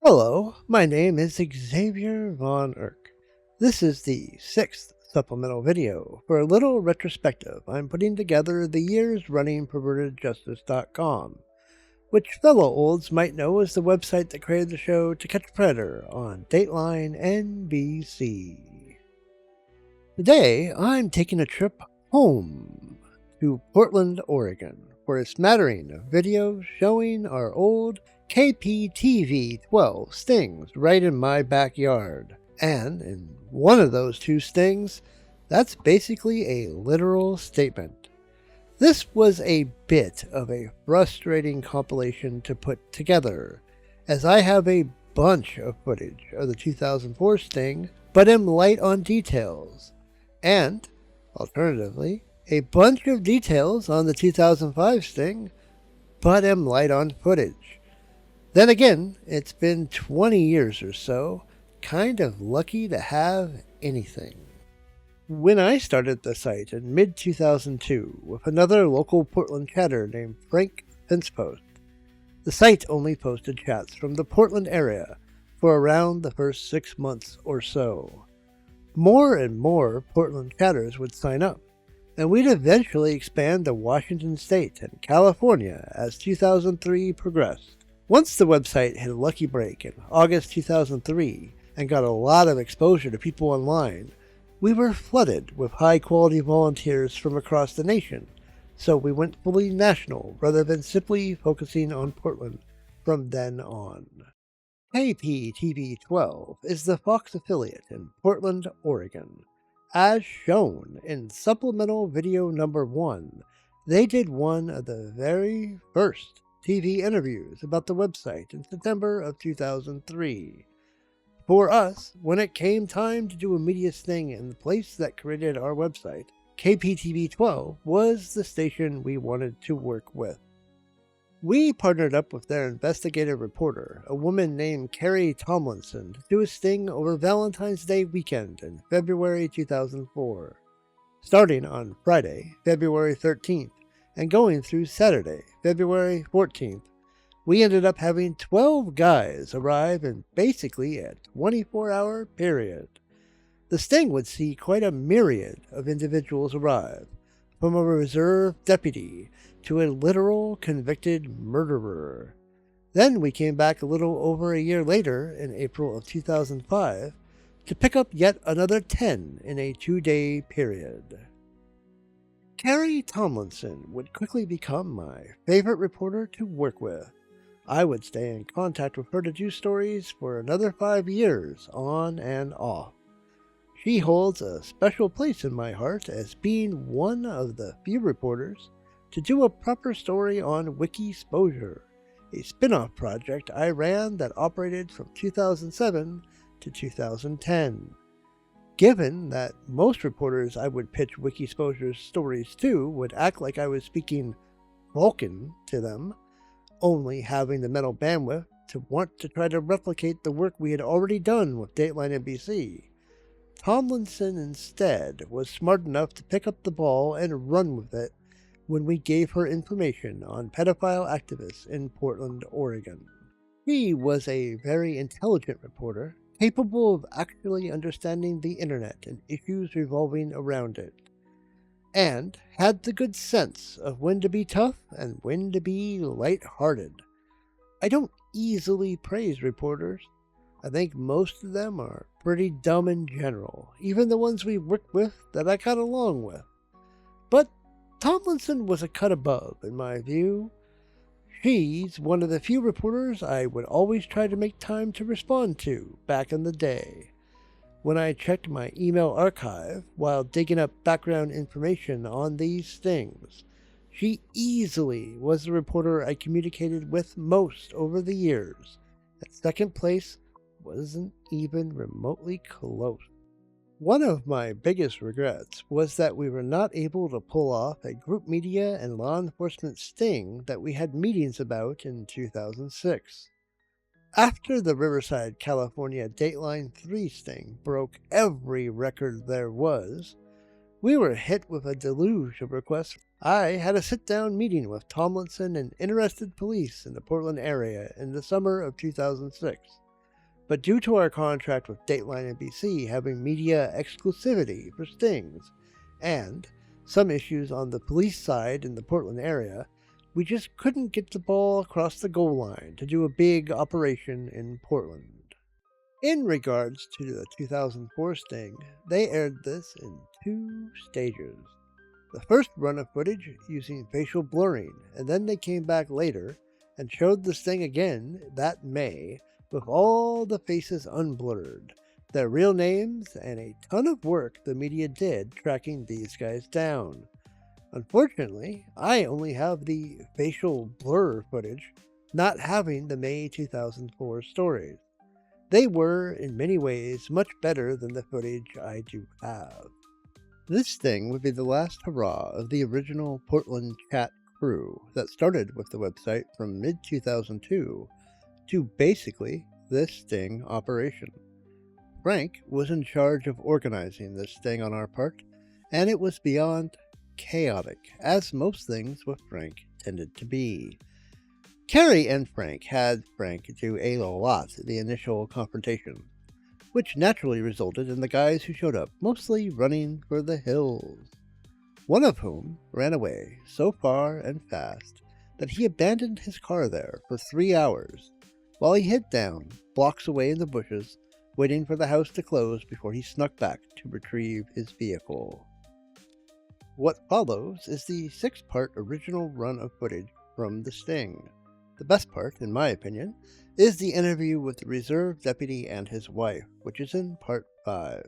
Hello, my name is Xavier Von Erck. This is the sixth supplemental video for a little retrospective I'm putting together the years running pervertedjustice.com, which fellow olds might know as the website that created the show To Catch a Predator on Dateline NBC. Today, I'm taking a trip home to Portland, Oregon, for a smattering of videos showing our old KPTV 12 stings right in my backyard. And in one of those two stings, that's basically a literal statement. This was a bit of a frustrating compilation to put together, as I have a bunch of footage of the 2004 sting, but am light on details. And, alternatively, a bunch of details on the 2005 sting, but am light on footage. Then again, it's been 20 years or so, kind of lucky to have anything. When I started the site in mid-2002 with another local Portland chatter named Frank Fencepost, the site only posted chats from the Portland area for around the first 6 months or so. More and more Portland chatters would sign up, and we'd eventually expand to Washington State and California as 2003 progressed. Once the website hit a lucky break in August 2003 and got a lot of exposure to people online, we were flooded with high-quality volunteers from across the nation, so we went fully national rather than simply focusing on Portland from then on. KPTV 12 is the Fox affiliate in Portland, Oregon. As shown in supplemental video number 1, they did one of the very first TV interviews about the website in September of 2003. For us, when it came time to do a media sting in the place that created our website, KPTV 12 was the station we wanted to work with. We partnered up with their investigative reporter, a woman named Carrie Tomlinson, to do a sting over Valentine's Day weekend in February 2004. Starting on Friday, February 13th, and going through Saturday, February 14th, we ended up having 12 guys arrive in basically a 24-hour period. The sting would see quite a myriad of individuals arrive, from a reserve deputy to a literal convicted murderer. Then we came back a little over a year later, in April of 2005, to pick up yet another 10 in a 2-day period. Carrie Tomlinson would quickly become my favorite reporter to work with. I would stay in contact with her to do stories for another 5 years, on and off. She holds a special place in my heart as being one of the few reporters to do a proper story on Wikisposure, a spin-off project I ran that operated from 2007 to 2010. Given that most reporters I would pitch Wikisposure's stories to would act like I was speaking Vulcan to them, only having the mental bandwidth to want to try to replicate the work we had already done with Dateline NBC, Tomlinson instead was smart enough to pick up the ball and run with it when we gave her information on pedophile activists in Portland, Oregon. She was a very intelligent reporter, capable of actually understanding the internet and issues revolving around it, and had the good sense of when to be tough and when to be light-hearted. I don't easily praise reporters. I think most of them are pretty dumb in general, even the ones we worked with that I got along with. But Tomlinson was a cut above, in my view. She's one of the few reporters I would always try to make time to respond to back in the day. When I checked my email archive while digging up background information on these things, she easily was the reporter I communicated with most over the years. At second place wasn't even remotely close. One of my biggest regrets was that we were not able to pull off a group media and law enforcement sting that we had meetings about in 2006. After the Riverside, California Dateline 3 sting broke every record there was, we were hit with a deluge of requests. I had a sit-down meeting with Tomlinson and interested police in the Portland area in the summer of 2006. But due to our contract with Dateline NBC having media exclusivity for stings, and some issues on the police side in the Portland area, we just couldn't get the ball across the goal line to do a big operation in Portland. In regards to the 2004 sting, they aired this in 2 stages. The first run of footage using facial blurring, and then they came back later and showed the sting again that May with all the faces unblurred, their real names, and a ton of work the media did tracking these guys down. Unfortunately, I only have the facial blur footage, not having the May 2004 stories. They were, in many ways, much better than the footage I do have. This thing would be the last hurrah of the original Portland chat crew that started with the website from mid-2002 to basically this sting operation. Frank was in charge of organizing this sting on our part, and it was beyond chaotic, as most things with Frank tended to be. Carrie and Frank had Frank do a lot the initial confrontation, which naturally resulted in the guys who showed up mostly running for the hills. One of whom ran away so far and fast that he abandoned his car there for 3 hours, while he hid down blocks away in the bushes, waiting for the house to close before he snuck back to retrieve his vehicle. What follows is the 6-part original run of footage from the sting. The best part, in my opinion, is the interview with the reserve deputy and his wife, which is in part 5.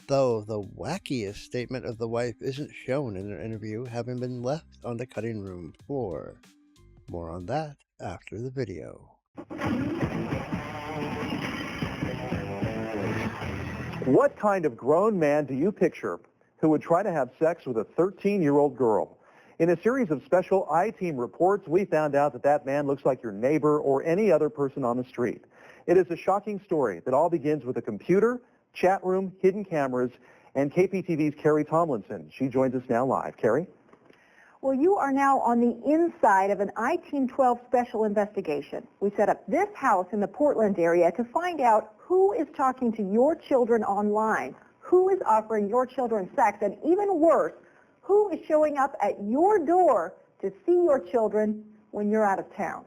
Though the wackiest statement of the wife isn't shown in their interview, having been left on the cutting room floor. More on that after the video. What kind of grown man do you picture who would try to have sex with a 13-year-old girl? In a series of special I-Team reports, we found out that that man looks like your neighbor or any other person on the street. It is a shocking story that all begins with a computer, chat room, hidden cameras, and KPTV's Carrie Tomlinson. She joins us now live. Carrie? Well, you are now on the inside of an I-Team 12 special investigation. We set up this house in the Portland area to find out who is talking to your children online, who is offering your children sex, and even worse, who is showing up at your door to see your children when you're out of town.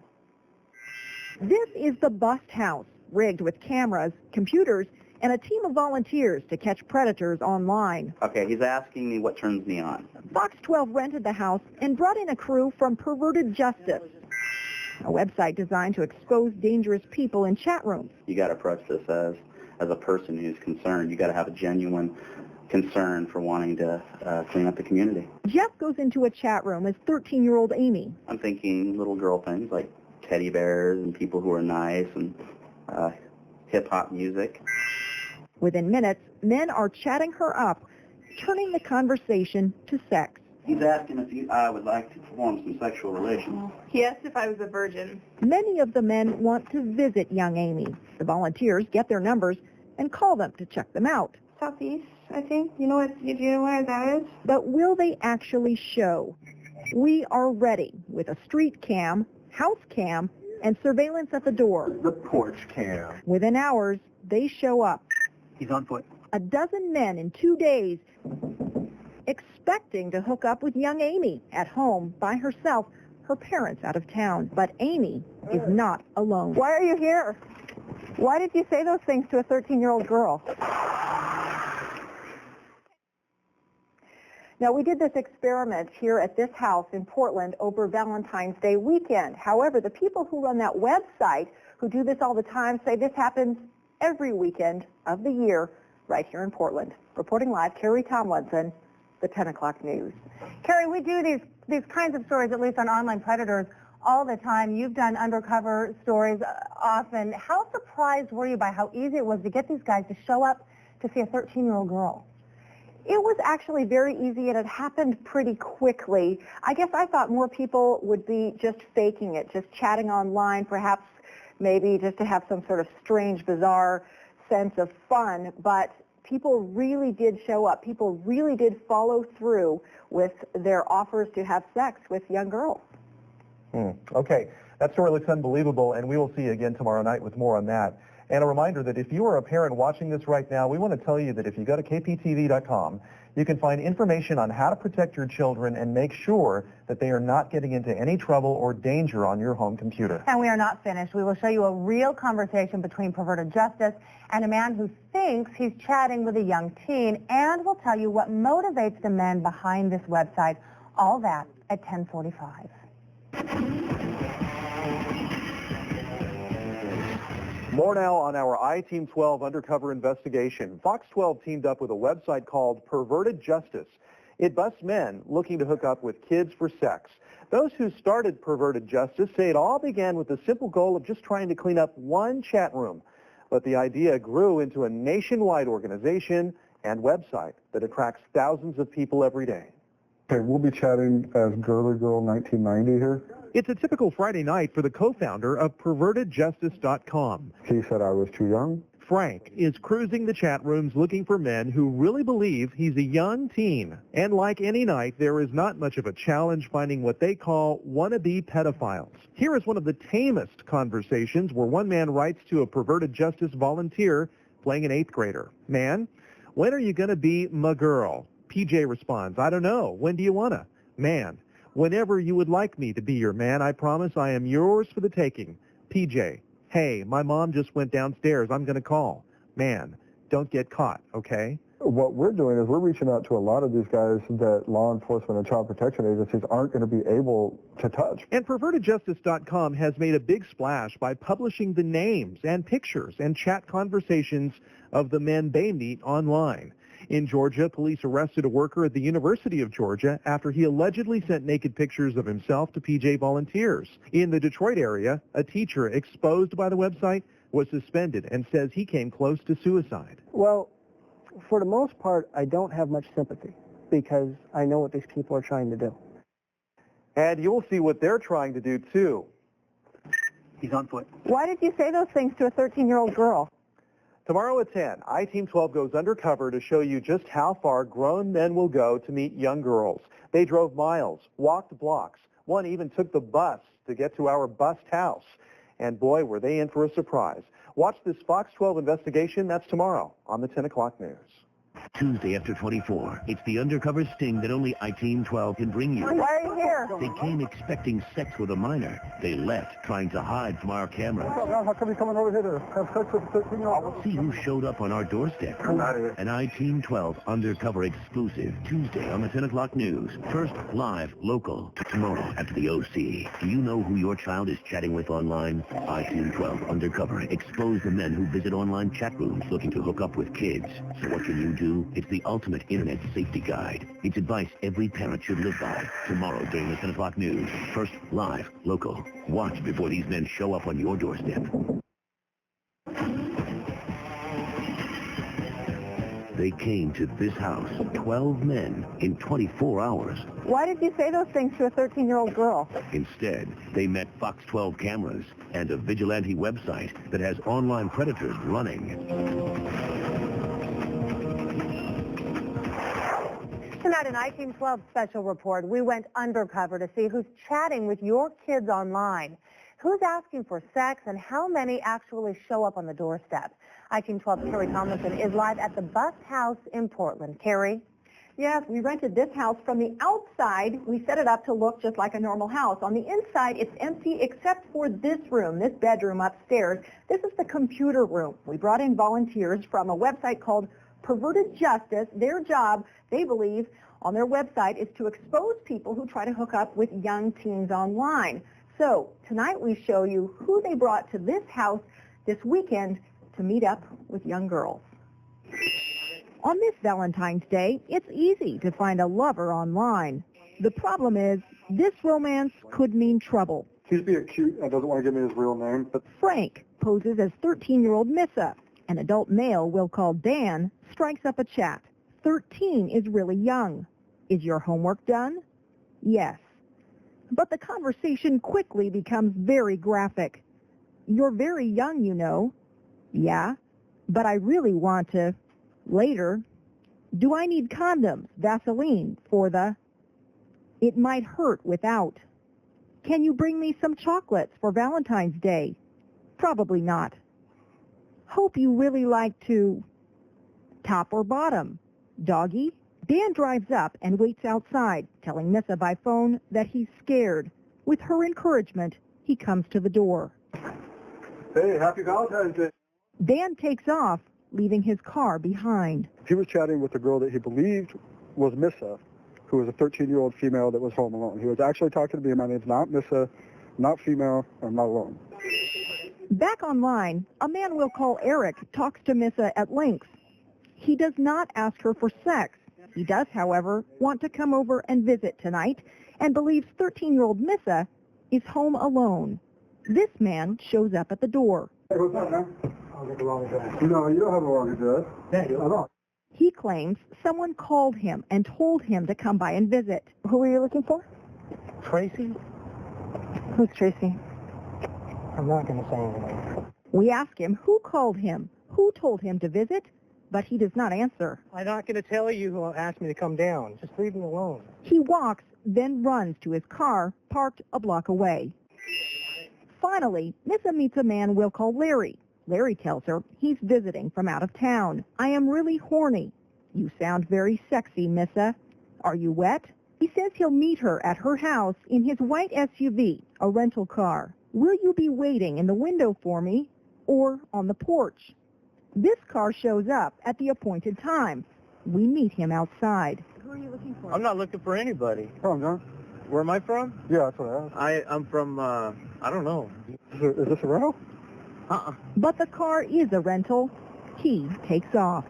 This is the bust house, rigged with cameras, computers, and a team of volunteers to catch predators online. Okay, he's asking me what turns me on. Fox 12 rented the house and brought in a crew from Perverted Justice, a website designed to expose dangerous people in chat rooms. You got to approach this as a person who's concerned. You got to have a genuine concern for wanting to clean up the community. Jeff goes into a chat room as 13-year-old Amy. I'm thinking little girl things like teddy bears and people who are nice and hip-hop music. Within minutes, men are chatting her up, turning the conversation to sex. He's asking if I would like to perform some sexual relations. He asked if I was a virgin. Many of the men want to visit young Amy. The volunteers get their numbers and call them to check them out. Southeast, I think. Do you know where that is? But will they actually show? We are ready with a street cam, house cam, and surveillance at the door. The porch cam. Within hours, they show up. He's on foot. A dozen men in 2 days, expecting to hook up with young Amy at home by herself, her parents out of town. But Amy is not alone. Why are you here? Why did you say those things to a 13-year-old girl? Now, we did this experiment here at this house in Portland over Valentine's Day weekend. However, the people who run that website, who do this all the time, say this happens every weekend of the year right here in Portland. Reporting live, Carrie Tomlinson, the 10 o'clock news. Carrie, we do these kinds of stories, at least on online predators, all the time. You've done undercover stories often. How surprised were you by how easy it was to get these guys to show up to see a 13-year-old girl? It was actually very easy, and it happened pretty quickly. I guess I thought more people would be just faking it, just chatting online, perhaps maybe just to have some sort of strange, bizarre sense of fun. But people really did show up. People really did follow through with their offers to have sex with young girls. Okay. That story looks unbelievable, and we will see you again tomorrow night with more on that. And a reminder that if you are a parent watching this right now, we want to tell you that if you go to KPTV.com, you can find information on how to protect your children and make sure that they are not getting into any trouble or danger on your home computer. And we are not finished. We will show you a real conversation between perverted justice and a man who thinks he's chatting with a young teen, and we'll tell you what motivates the men behind this website. All that at 10:45. More now on our I-Team 12 undercover investigation. Fox 12 teamed up with a website called Perverted Justice. It busts men looking to hook up with kids for sex. Those who started Perverted Justice say it all began with the simple goal of just trying to clean up one chat room. But the idea grew into a nationwide organization and website that attracts thousands of people every day. Okay, we'll be chatting as Girly Girl 1990 here. It's a typical Friday night for the co-founder of PervertedJustice.com. He said I was too young. Frank is cruising the chat rooms looking for men who really believe he's a young teen. And like any night, there is not much of a challenge finding what they call wannabe pedophiles. Here is one of the tamest conversations where one man writes to a Perverted Justice volunteer playing an 8th grader. Man, when are you going to be my girl? PJ responds, I don't know. When do you want to? Man, whenever you would like me to be your man, I promise I am yours for the taking. PJ, hey, my mom just went downstairs. I'm going to call. Man, don't get caught, okay? What we're doing is we're reaching out to a lot of these guys that law enforcement and child protection agencies aren't going to be able to touch. And PervertedJustice.com has made a big splash by publishing the names and pictures and chat conversations of the men they meet online. In Georgia, police arrested a worker at the University of Georgia after he allegedly sent naked pictures of himself to PJ volunteers. In the Detroit area, a teacher exposed by the website was suspended and says he came close to suicide. Well, for the most part, I don't have much sympathy because I know what these people are trying to do. And you'll see what they're trying to do, too. He's on foot. Why did you say those things to a 13-year-old girl? Tomorrow at 10, I-Team 12 goes undercover to show you just how far grown men will go to meet young girls. They drove miles, walked blocks. One even took the bus to get to our bust house. And boy, were they in for a surprise. Watch this Fox 12 investigation. That's tomorrow on the 10 o'clock news. Tuesday after 24. It's the undercover sting that only I-Team 12 can bring you. Why are you here? They came expecting sex with a minor. They left trying to hide from our cameras. How come you coming over here to have sex with a 13-year-old? See who showed up on our doorstep. An I-Team 12 undercover exclusive. Tuesday on the 10 o'clock news. First live, local. Tomorrow after the OC. Do you know who your child is chatting with online? I-Team 12 undercover. Expose the men who visit online chat rooms looking to hook up with kids. So what can you do? It's the ultimate internet safety guide. It's advice every parent should live by. Tomorrow during the 10 o'clock news. First live, local. Watch before these men show up on your doorstep. They came to this house, 12 men, in 24 hours. Why did you say those things to a 13-year-old girl? Instead, they met Fox 12 cameras and a vigilante website that has online predators running. Tonight, an I-Team 12 special report. We went undercover to see who's chatting with your kids online, who's asking for sex, and how many actually show up on the doorstep. I-Team 12's Carrie Tomlinson is live at the Bust House in Portland. Carrie? Yes, we rented this house. From the outside, we set it up to look just like a normal house. On the inside, it's empty except for this room, this bedroom upstairs. This is the computer room. We brought in volunteers from a website called Perverted Justice. Their job, they believe, on their website is to expose people who try to hook up with young teens online. So tonight we show you who they brought to this house this weekend to meet up with young girls. On this Valentine's Day, it's easy to find a lover online. The problem is, this romance could mean trouble. He's being cute and doesn't want to give me his real name. But Frank poses as 13-year-old Missa. An adult male we'll call Dan strikes up a chat. 13 is really young. Is your homework done? Yes. But the conversation quickly becomes very graphic. You're very young, you know. Yeah, but I really want to. Later. Do I need condoms, Vaseline, for the... It might hurt without. Can you bring me some chocolates for Valentine's Day? Probably not. Hope you really like to... Top or bottom? Doggy? Dan drives up and waits outside, telling Nissa by phone that he's scared. With her encouragement, he comes to the door. Hey, happy Valentine's Day. Dan takes off, leaving his car behind. He was chatting with a girl that he believed was Missa, who was a 13-year-old female that was home alone. He was actually talking to me. My name's not Missa, not female, I'm not alone. Back online, a man we'll call Eric talks to Missa at length. He does not ask her for sex. He does, however, want to come over and visit tonight and believes 13-year-old Missa is home alone. This man shows up at the door. Hey, what's up, man? I'll get the wrong address. No, you don't have a wrong address. Yeah, you don't. He claims someone called him and told him to come by and visit. Who are you looking for? Tracy? Who's Tracy? I'm not going to say anything. We ask him who called him, who told him to visit, but he does not answer. I'm not going to tell you who asked me to come down. Just leave me alone. He walks, then runs to his car, parked a block away. Finally, Missa meets a man we'll call Larry. Larry tells her he's visiting from out of town. I am really horny. You sound very sexy, Missa. Are you wet? He says he'll meet her at her house in his white SUV, a rental car. Will you be waiting in the window for me or on the porch? This car shows up at the appointed time. We meet him outside. Who are you looking for? I'm not looking for anybody. Oh, John? Where am I from? Yeah, that's what I asked. I'm from, I don't know. Is this a rental? But the car is a rental. He takes off.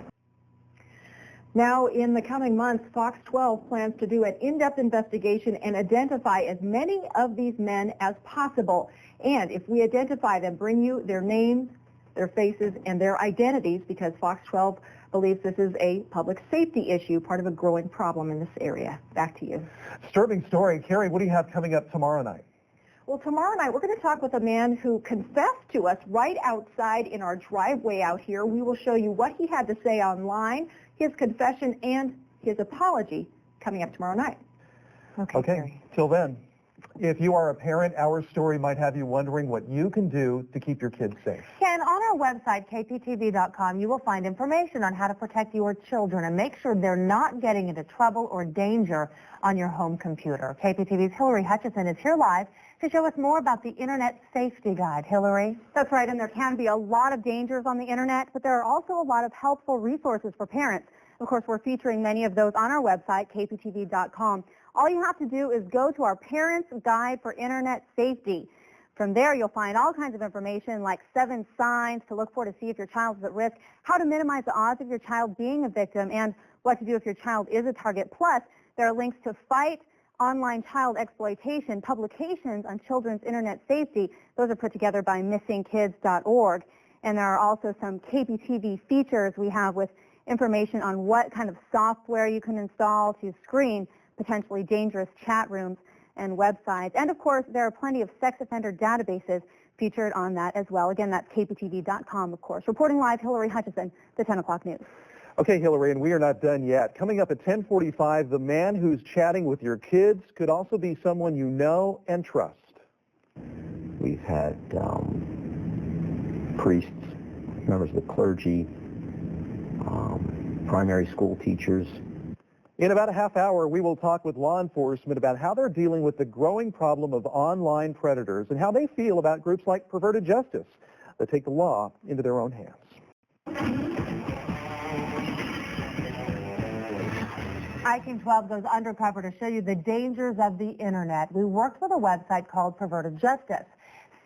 Now, in the coming months, Fox 12 plans to do an in-depth investigation and identify as many of these men as possible. And if we identify them, bring you their names, their faces, and their identities, because Fox 12 believes this is a public safety issue, part of a growing problem in this area. Back to you. Disturbing story. Carrie, what do you have coming up tomorrow night? Well, tomorrow night we're going to talk with a man who confessed to us right outside in our driveway out here. We will show you what he had to say online, his confession, and his apology coming up tomorrow night. Okay. Till then, if you are a parent, our story might have you wondering what you can do to keep your kids safe. And on our website, kptv.com, you will find information on how to protect your children and make sure they're not getting into trouble or danger on your home computer. KPTV's Hillary Hutchison is here live to show us more about the Internet Safety Guide. Hillary? That's right, and there can be a lot of dangers on the Internet, but there are also a lot of helpful resources for parents. Of course, we're featuring many of those on our website, kptv.com. All you have to do is go to our Parents Guide for Internet Safety. From there, you'll find all kinds of information like 7 signs to look for to see if your child is at risk, how to minimize the odds of your child being a victim, and what to do if your child is a target. Plus, there are links to fight online child exploitation, publications on children's internet safety. Those are put together by missingkids.org. And there are also some KPTV features we have with information on what kind of software you can install to screen potentially dangerous chat rooms and websites. And of course, there are plenty of sex offender databases featured on that as well. Again, that's kptv.com, of course. Reporting live, Hillary Hutchison, the 10 o'clock news. Okay, Hillary, and we are not done yet. Coming up at 10:45, the man who's chatting with your kids could also be someone you know and trust. We've had priests, members of the clergy, primary school teachers. In about a half hour, we will talk with law enforcement about how they're dealing with the growing problem of online predators and how they feel about groups like Perverted Justice that take the law into their own hands. iTeam 12 goes undercover to show you the dangers of the Internet. We worked with a website called Perverted Justice,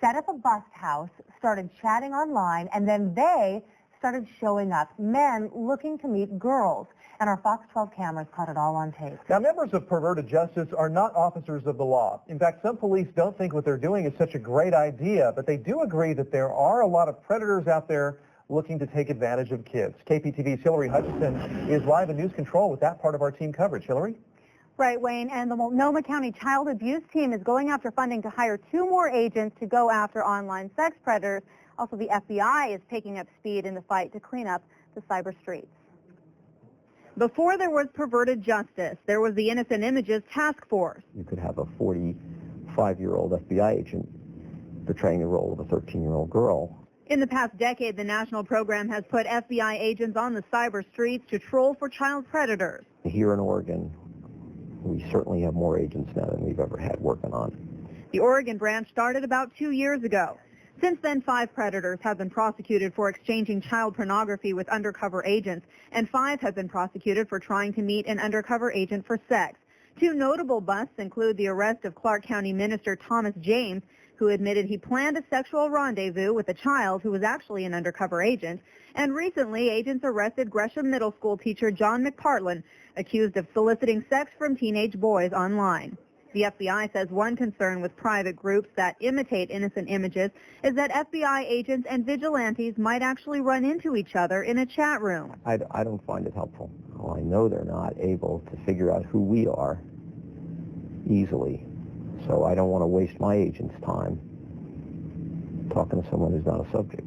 set up a bust house, started chatting online, and then they started showing up, men looking to meet girls. And our Fox 12 cameras caught it all on tape. Now, members of Perverted Justice are not officers of the law. In fact, some police don't think what they're doing is such a great idea, but they do agree that there are a lot of predators out there looking to take advantage of kids. KPTV's Hillary Hutchison is live in News Control with that part of our team coverage. Hillary? Right, Wayne, and the Multnomah County Child Abuse Team is going after funding to hire 2 more agents to go after online sex predators. Also, the FBI is picking up speed in the fight to clean up the cyber streets. Before there was Perverted Justice, there was the Innocent Images Task Force. You could have a 5-year-old FBI agent portraying the role of a 13-year-old girl. In the past decade, the national program has put FBI agents on the cyber streets to troll for child predators. Here in Oregon, we certainly have more agents now than we've ever had working on. The Oregon branch started about 2 years ago. Since then, 5 predators have been prosecuted for exchanging child pornography with undercover agents, and 5 have been prosecuted for trying to meet an undercover agent for sex. 2 notable busts include the arrest of Clark County Minister Thomas James, who admitted he planned a sexual rendezvous with a child who was actually an undercover agent, and recently agents arrested Gresham Middle School teacher John McPartlin, accused of soliciting sex from teenage boys online. The FBI says one concern with private groups that imitate innocent images is that FBI agents and vigilantes might actually run into each other in a chat room. I don't find it helpful. Well, I know they're not able to figure out who we are easily, so I don't want to waste my agent's time talking to someone who's not a subject.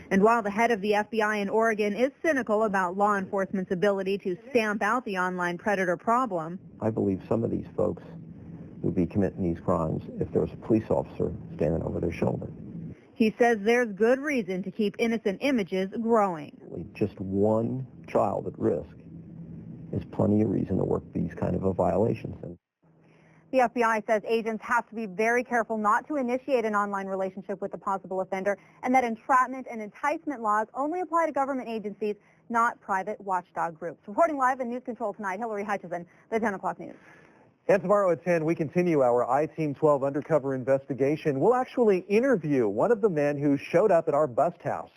And while the head of the FBI in Oregon is cynical about law enforcement's ability to stamp out the online predator problem, I believe some of these folks would be committing these crimes if there was a police officer standing over their shoulder. he says there's good reason to keep innocent images growing. Just one child at risk is plenty of reason to work these kind of violations. The FBI says agents have to be very careful not to initiate an online relationship with a possible offender, and that entrapment and enticement laws only apply to government agencies, not private watchdog groups. Reporting live in News Control tonight, Hillary Hutchison, the 10 o'clock news. And tomorrow at 10, we continue our I-Team 12 undercover investigation. We'll actually interview one of the men who showed up at our bust house.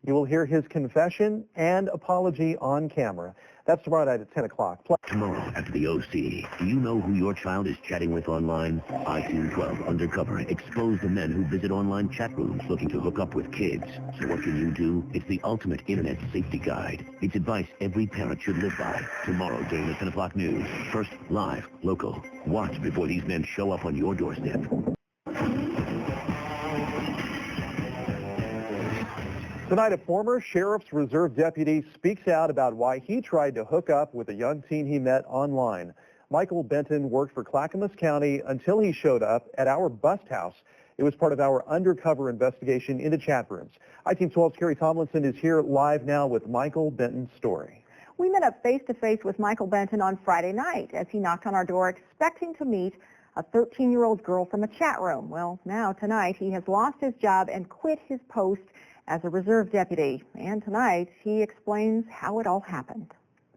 You will hear his confession and apology on camera. That's tomorrow night at 10 o'clock. Tomorrow after the OC, do you know who your child is chatting with online? I-Team 12 Undercover expose the men who visit online chat rooms looking to hook up with kids. So what can you do? It's the ultimate internet safety guide. It's advice every parent should live by. Tomorrow during the 10 o'clock news. First, live, local. Watch before these men show up on your doorstep. Tonight, a former Sheriff's Reserve deputy speaks out about why he tried to hook up with a young teen he met online. Michael Benton worked for Clackamas County until he showed up at our bust house. It was part of our undercover investigation into chat rooms. I-Team 12's Carrie Tomlinson is here live now with Michael Benton's story. We met up face-to-face with Michael Benton on Friday night as he knocked on our door expecting to meet a 13-year-old girl from a chat room. Well, now tonight he has lost his job and quit his post as a reserve deputy. And tonight he explains how it all happened.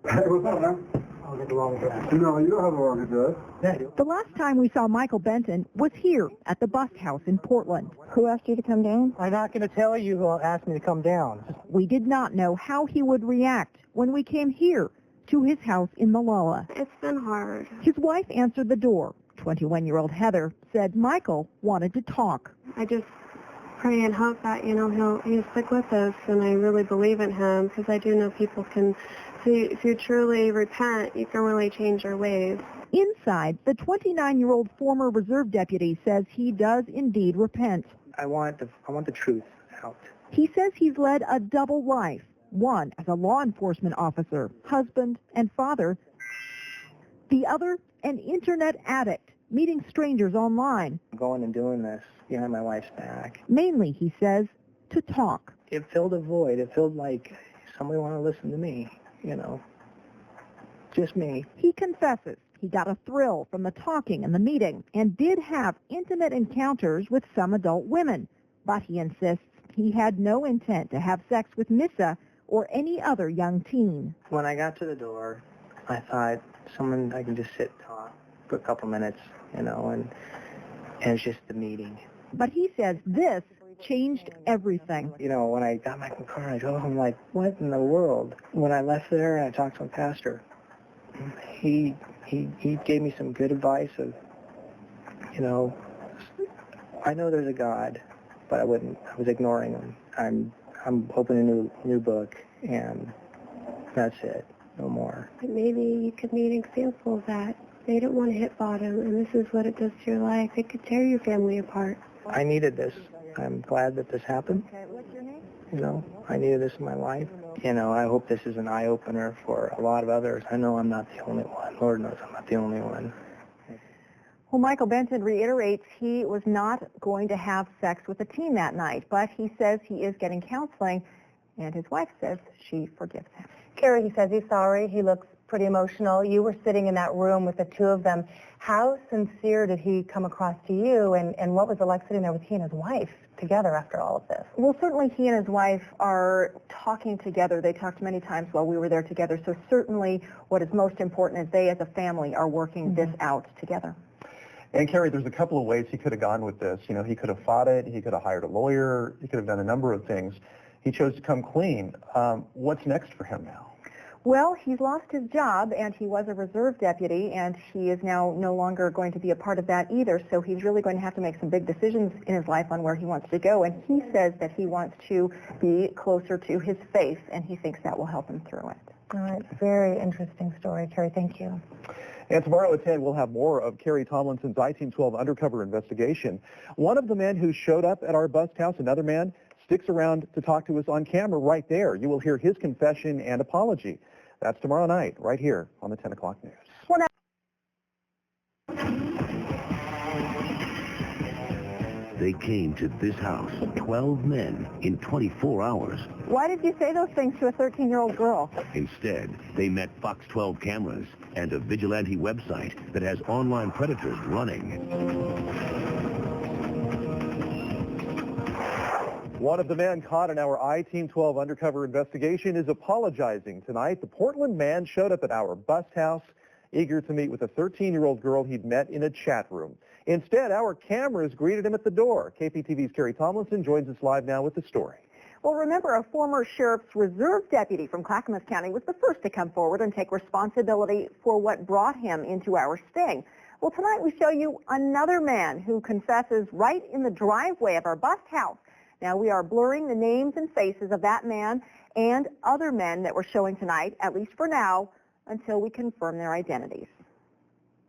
Hey, what's up, man? I'll get the wrong address. No, you don't have the wrong address. The last time we saw Michael Benton was here at the bust house in Portland. Who asked you to come down? I'm not going to tell you who asked me to come down. We did not know how he would react when we came here to his house in Malala. It's been hard. His wife answered the door. 21-year-old Heather said Michael wanted to talk. I just pray and hope that, he'll stick with us, and I really believe in him, because I do know people can, if you truly repent, you can really change your ways. Inside, the 29-year-old former reserve deputy says he does indeed repent. I want the truth out. He says he's led a double life, one as a law enforcement officer, husband, and father, the other an internet addict, meeting strangers online. Going and doing this behind my wife's back. Mainly, he says, to talk. It filled a void. It felt like somebody wanted to listen to me, just me. He confesses he got a thrill from the talking and the meeting and did have intimate encounters with some adult women, but he insists he had no intent to have sex with Missa or any other young teen. When I got to the door, I thought someone I can just sit and talk for a couple minutes, and it's just the meeting. But he says this changed everything. When I got my car and I drove home, like, what in the world? When I left there and I talked to a pastor, he gave me some good advice of, I know there's a God, but I was ignoring him. I'm opening a new book, and that's it. No more. Maybe you could be an example of that. They don't want to hit bottom, and this is what it does to your life. It could tear your family apart. I needed this. I'm glad that this happened. Okay, what's your name? I needed this in my life. I hope this is an eye-opener for a lot of others. I know I'm not the only one. Lord knows I'm not the only one. Well, Michael Benton reiterates he was not going to have sex with the teen that night, but he says he is getting counseling, and his wife says she forgives him. Carrie, he says he's sorry. He looks pretty emotional. You were sitting in that room with the two of them. How sincere did he come across to you, and what was it like sitting there with he and his wife together after all of this? Well, certainly he and his wife are talking together. They talked many times while we were there together, so certainly what is most important is they as a family are working this out together. And Carrie, there's a couple of ways he could have gone with this. You know, he could have fought it. He could have hired a lawyer. He could have done a number of things. He chose to come clean. What's next for him now? Well, he's lost his job, and he was a reserve deputy, and he is now no longer going to be a part of that either, so he's really going to have to make some big decisions in his life on where he wants to go, and he says that he wants to be closer to his faith, and he thinks that will help him through it. All right, very interesting story, Carrie. Thank you. And tomorrow at 10, we'll have more of Kerry Tomlinson's I-Team 12 undercover investigation. One of the men who showed up at our bust house, another man, sticks around to talk to us on camera right there. You will hear his confession and apology. That's tomorrow night, right here on the 10 o'clock news. Well, They came to this house, 12 men, in 24 hours. why did you say those things to a 13-year-old girl? Instead, they met Fox 12 cameras and a vigilante website that has online predators running. One of the men caught in our I-Team 12 undercover investigation is apologizing tonight. The Portland man showed up at our bust house, eager to meet with a 13-year-old girl he'd met in a chat room. Instead, our cameras greeted him at the door. KPTV's Kerry Tomlinson joins us live now with the story. Well, remember, a former sheriff's reserve deputy from Clackamas County was the first to come forward and take responsibility for what brought him into our sting. Well, tonight we show you another man who confesses right in the driveway of our bust house. Now, we are blurring the names and faces of that man and other men that we're showing tonight, at least for now, until we confirm their identities.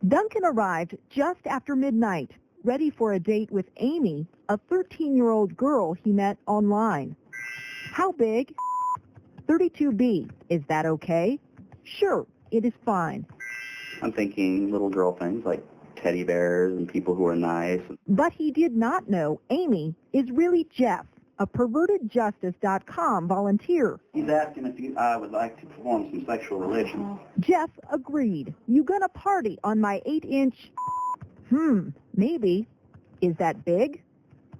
Duncan arrived just after midnight, ready for a date with Amy, a 13-year-old girl he met online. How big? 32B. Is that okay? Sure, it is fine. I'm thinking little girl things like teddy bears and people who are nice. But he did not know Amy is really Jeff, a pervertedjustice.com volunteer. He's asking if I would like to perform some sexual relations. Jeff agreed. You gonna party on my 8-inch? Maybe. Is that big?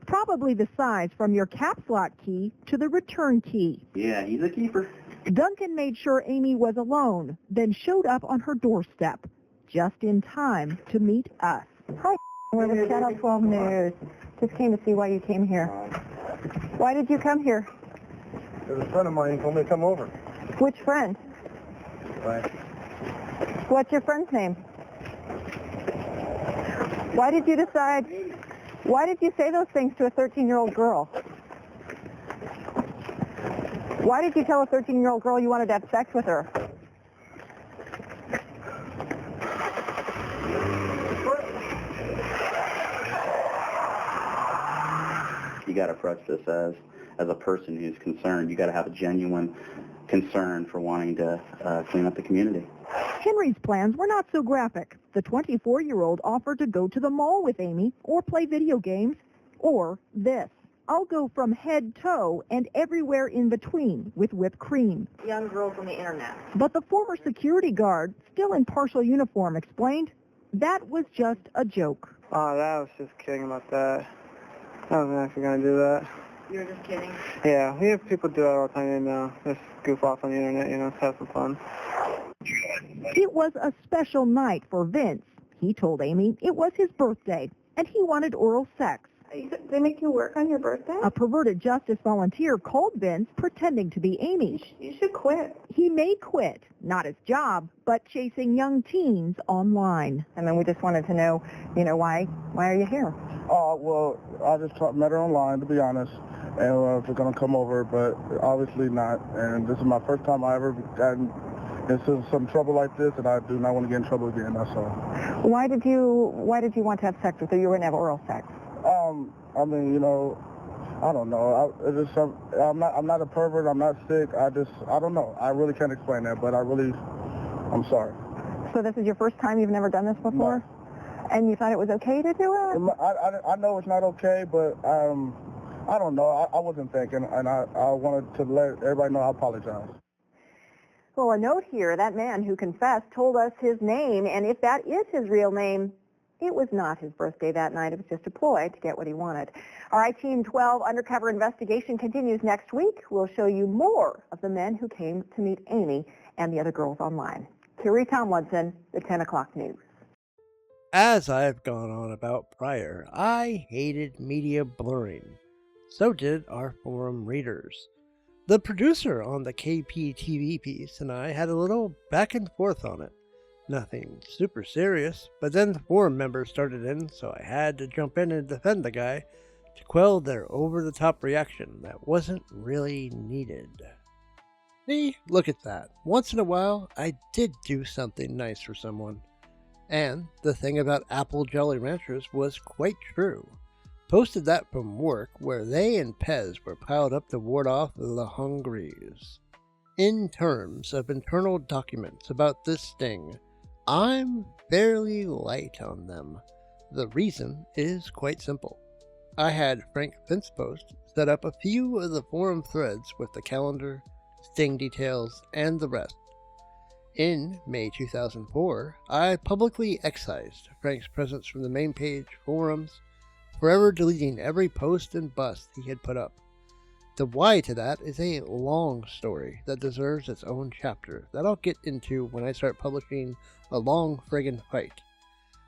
Probably the size from your caps lock key to the return key. Yeah, he's a keeper. Duncan made sure Amy was alone, then showed up on her doorstep, just in time to meet us. Hi, we're with Channel 12 News. Just came to see why you came here. Why did you come here? There's a friend of mine who told me to come over. Which friend? Right. What's your friend's name? Why did you say those things to a 13-year-old girl? Why did you tell a 13-year-old girl you wanted to have sex with her? You got to approach this as a person who's concerned. You got to have a genuine concern for wanting to clean up the community. Henry's plans were not so graphic. The 24-year-old offered to go to the mall with Amy or play video games, or this. I'll go from head, toe, and everywhere in between with whipped cream. Young girls on the internet. But the former security guard, still in partial uniform, explained that was just a joke. Oh, that was just kidding about that. I wasn't actually going to do that. You were just kidding? Yeah, we have people do that all the time, just goof off on the internet, have some fun. It was a special night for Vince. He told Amy it was his birthday, and he wanted oral sex. They make you work on your birthday? A perverted justice volunteer called Vince pretending to be Amy. You should quit. He may quit, not his job, but chasing young teens online. And then we just wanted to know, why are you here? Oh, well, I just met her online, to be honest, and we're going to come over, but obviously not. And this is my first time I ever gotten into some trouble like this, and I do not want to get in trouble again, that's all. Why did you want to have sex with her? You were going to have oral sex. I mean, I don't know. I'm not a pervert. I'm not sick. I don't know. I really can't explain that, but I'm sorry. So this is your first time? You've never done this before? No. And you thought it was okay to do it? I know it's not okay, but I don't know. I wasn't thinking, and I wanted to let everybody know I apologize. Well, a note here, that man who confessed told us his name, and if that is his real name, it was not his birthday that night. It was just a ploy to get what he wanted. Our I-12 undercover investigation continues next week. We'll show you more of the men who came to meet Amy and the other girls online. Carrie Tomlinson, the 10 o'clock news. As I've gone on about prior, I hated media blurring. So did our forum readers. The producer on the KPTV piece and I had a little back and forth on it. Nothing super serious, but then the forum members started in, so I had to jump in and defend the guy to quell their over-the-top reaction that wasn't really needed. See, look at that. Once in a while, I did do something nice for someone. And the thing about Apple Jolly Ranchers was quite true. Posted that from work where they and Pez were piled up to ward off the hungries. In terms of internal documents about this sting, I'm fairly light on them. The reason is quite simple. I had Frank Finchpost set up a few of the forum threads with the calendar, sting details, and the rest. In May 2004, I publicly excised Frank's presence from the main page, forums, forever deleting every post and bust he had put up. The why to that is a long story that deserves its own chapter that I'll get into when I start publishing A Long Friggin' Fight.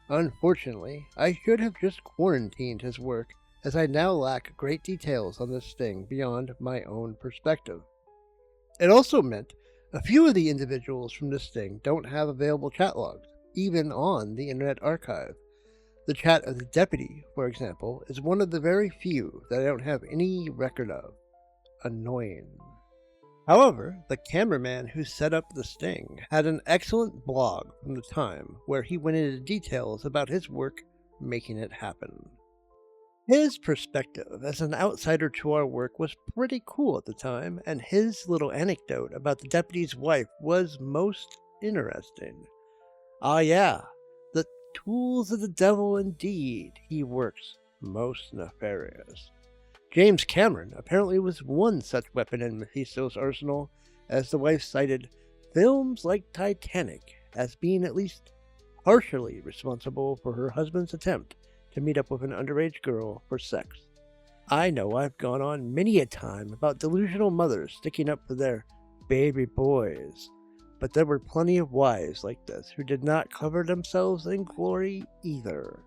Unfortunately, I should have just quarantined his work, as I now lack great details on this sting beyond my own perspective. It also meant a few of the individuals from this sting don't have available chat logs, even on the Internet Archive. The chat of the deputy, for example, is one of the very few that I don't have any record of. Annoying. However, the cameraman who set up the sting had an excellent blog from the time where he went into details about his work making it happen. His perspective as an outsider to our work was pretty cool at the time, and his little anecdote about the deputy's wife was most interesting. Ah yeah, the tools of the devil indeed, he works most nefarious. James Cameron apparently was one such weapon in Mephisto's arsenal, as the wife cited films like Titanic as being at least partially responsible for her husband's attempt to meet up with an underage girl for sex. I know I've gone on many a time about delusional mothers sticking up for their baby boys, but there were plenty of wives like this who did not cover themselves in glory either.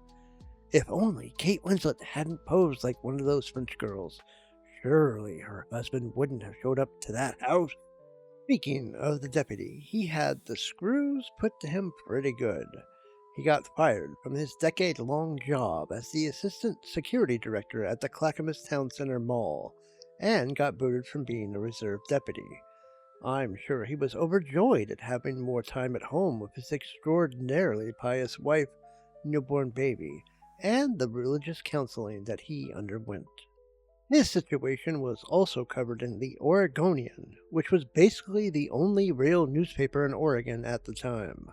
If only Kate Winslet hadn't posed like one of those French girls, surely her husband wouldn't have showed up to that house. Speaking of the deputy, he had the screws put to him pretty good. He got fired from his decade-long job as the assistant security director at the Clackamas Town Center Mall, and got booted from being a reserve deputy. I'm sure he was overjoyed at having more time at home with his extraordinarily pious wife, newborn baby, and the religious counseling that he underwent. His situation was also covered in the Oregonian, which was basically the only real newspaper in Oregon at the time.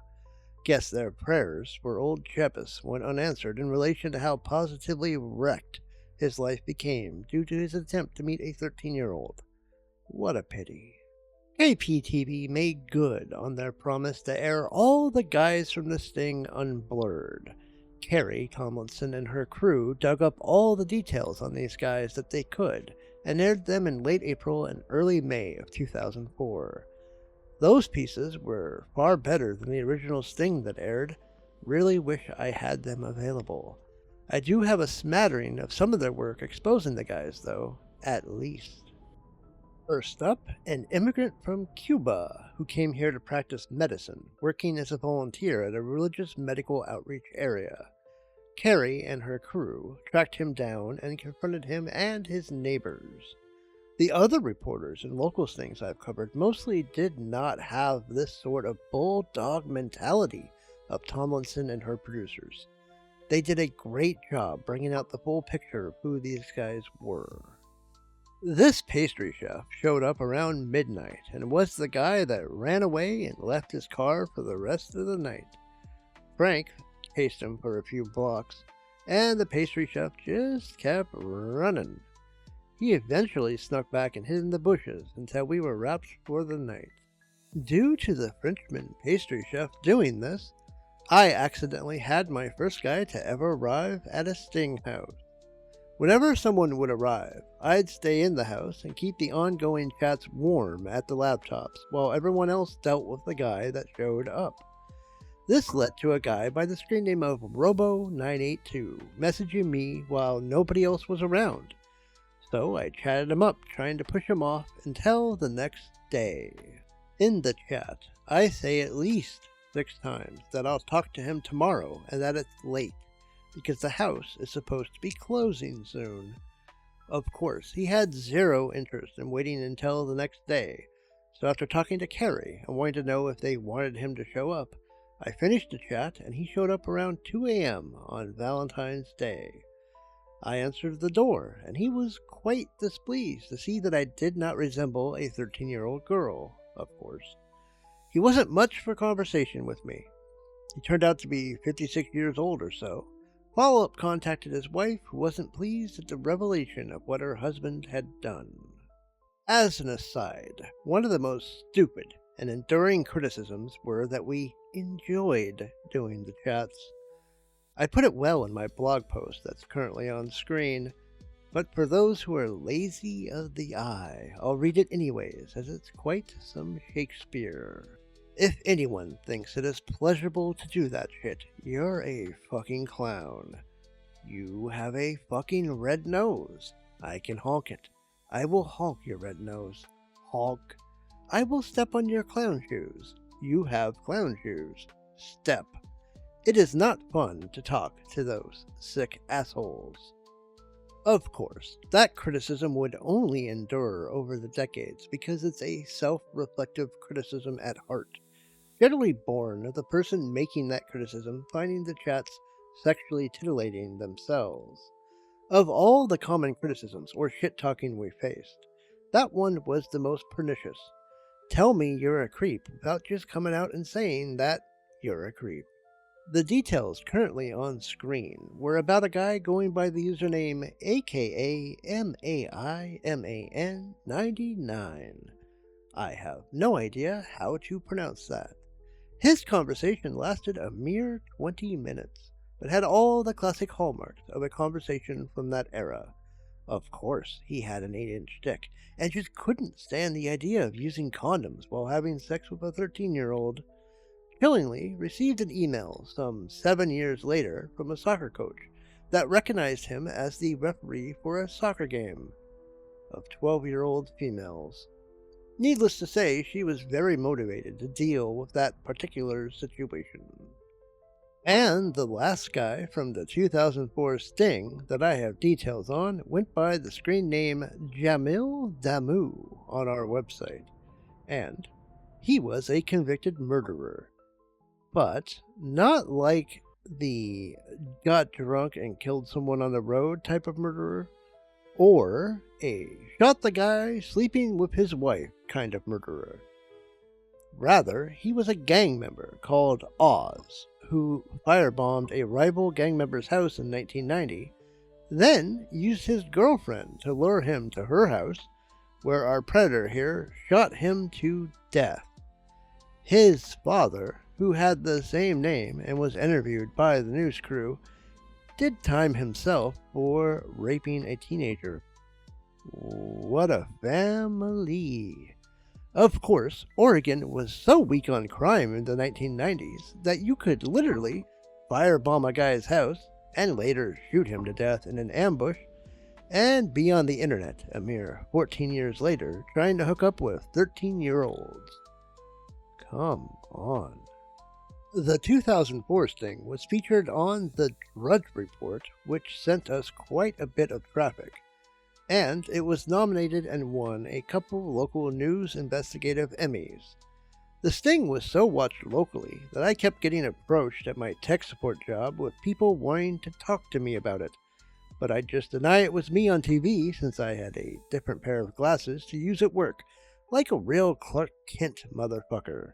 Guess their prayers for old Jebus went unanswered in relation to how positively wrecked his life became due to his attempt to meet a 13-year-old. What a pity. KPTV made good on their promise to air all the guys from the sting unblurred. Carrie Tomlinson and her crew dug up all the details on these guys that they could and aired them in late April and early May of 2004. Those pieces were far better than the original sting that aired. Really wish I had them available. I do have a smattering of some of their work exposing the guys, though, at least. First up, an immigrant from Cuba who came here to practice medicine, working as a volunteer at a religious medical outreach area. Carrie and her crew tracked him down and confronted him and his neighbors. The other reporters and local stings I've covered mostly did not have this sort of bulldog mentality of Tomlinson and her producers. They did a great job bringing out the full picture of who these guys were. This pastry chef showed up around midnight and was the guy that ran away and left his car for the rest of the night. Frank chased him for a few blocks, and the pastry chef just kept running. He eventually snuck back and hid in the bushes until we were wrapped for the night. Due to the Frenchman pastry chef doing this, I accidentally had my first guy to ever arrive at a sting house. Whenever someone would arrive, I'd stay in the house and keep the ongoing chats warm at the laptops while everyone else dealt with the guy that showed up. This led to a guy by the screen name of Robo982 messaging me while nobody else was around. So I chatted him up, trying to push him off until the next day. In the chat, I say at least 6 times that I'll talk to him tomorrow and that it's late, because the house is supposed to be closing soon. Of course, he had zero interest in waiting until the next day, so after talking to Carrie and wanting to know if they wanted him to show up, I finished the chat and he showed up around 2 a.m. on Valentine's Day. I answered the door, and he was quite displeased to see that I did not resemble a 13-year-old girl, of course. He wasn't much for conversation with me. He turned out to be 56 years old or so. Follow-up contacted his wife, who wasn't pleased at the revelation of what her husband had done. As an aside, one of the most stupid and enduring criticisms were that we enjoyed doing the chats. I put it well in my blog post that's currently on screen, but for those who are lazy of the eye, I'll read it anyways, as it's quite some Shakespeare. If anyone thinks it is pleasurable to do that shit, you're a fucking clown. You have a fucking red nose. I can honk it. I will honk your red nose. Honk. I will step on your clown shoes. You have clown shoes. Step. It is not fun to talk to those sick assholes. Of course, that criticism would only endure over the decades because it's a self-reflective criticism at heart, generally born of the person making that criticism finding the chats sexually titillating themselves. Of all the common criticisms or shit-talking we faced, that one was the most pernicious. Tell me you're a creep without just coming out and saying that you're a creep. The details currently on screen were about a guy going by the username AKAMAIMAN99. I have no idea how to pronounce that. His conversation lasted a mere 20 minutes, but had all the classic hallmarks of a conversation from that era. Of course, he had an 8-inch dick, and just couldn't stand the idea of using condoms while having sex with a 13-year-old. Chillingly, received an email some 7 years later from a soccer coach that recognized him as the referee for a soccer game of 12-year-old females. Needless to say, she was very motivated to deal with that particular situation. And the last guy from the 2004 sting that I have details on went by the screen name Jamil Damu on our website, and he was a convicted murderer. But not like the got drunk and killed someone on the road type of murderer, or a shot the guy sleeping with his wife kind of murderer. Rather, he was a gang member called Oz, who firebombed a rival gang member's house in 1990, then used his girlfriend to lure him to her house, where our predator here shot him to death. His father, who had the same name and was interviewed by the news crew, did time himself for raping a teenager. What a family! Of course, Oregon was so weak on crime in the 1990s that you could literally firebomb a guy's house and later shoot him to death in an ambush and be on the internet a mere 14 years later trying to hook up with 13-year-olds. Come on. The 2004 sting was featured on the Drudge Report, which sent us quite a bit of traffic, and it was nominated and won a couple local news investigative Emmys. The sting was so watched locally that I kept getting approached at my tech support job with people wanting to talk to me about it, but I'd just deny it was me on TV since I had a different pair of glasses to use at work, like a real Clark Kent motherfucker.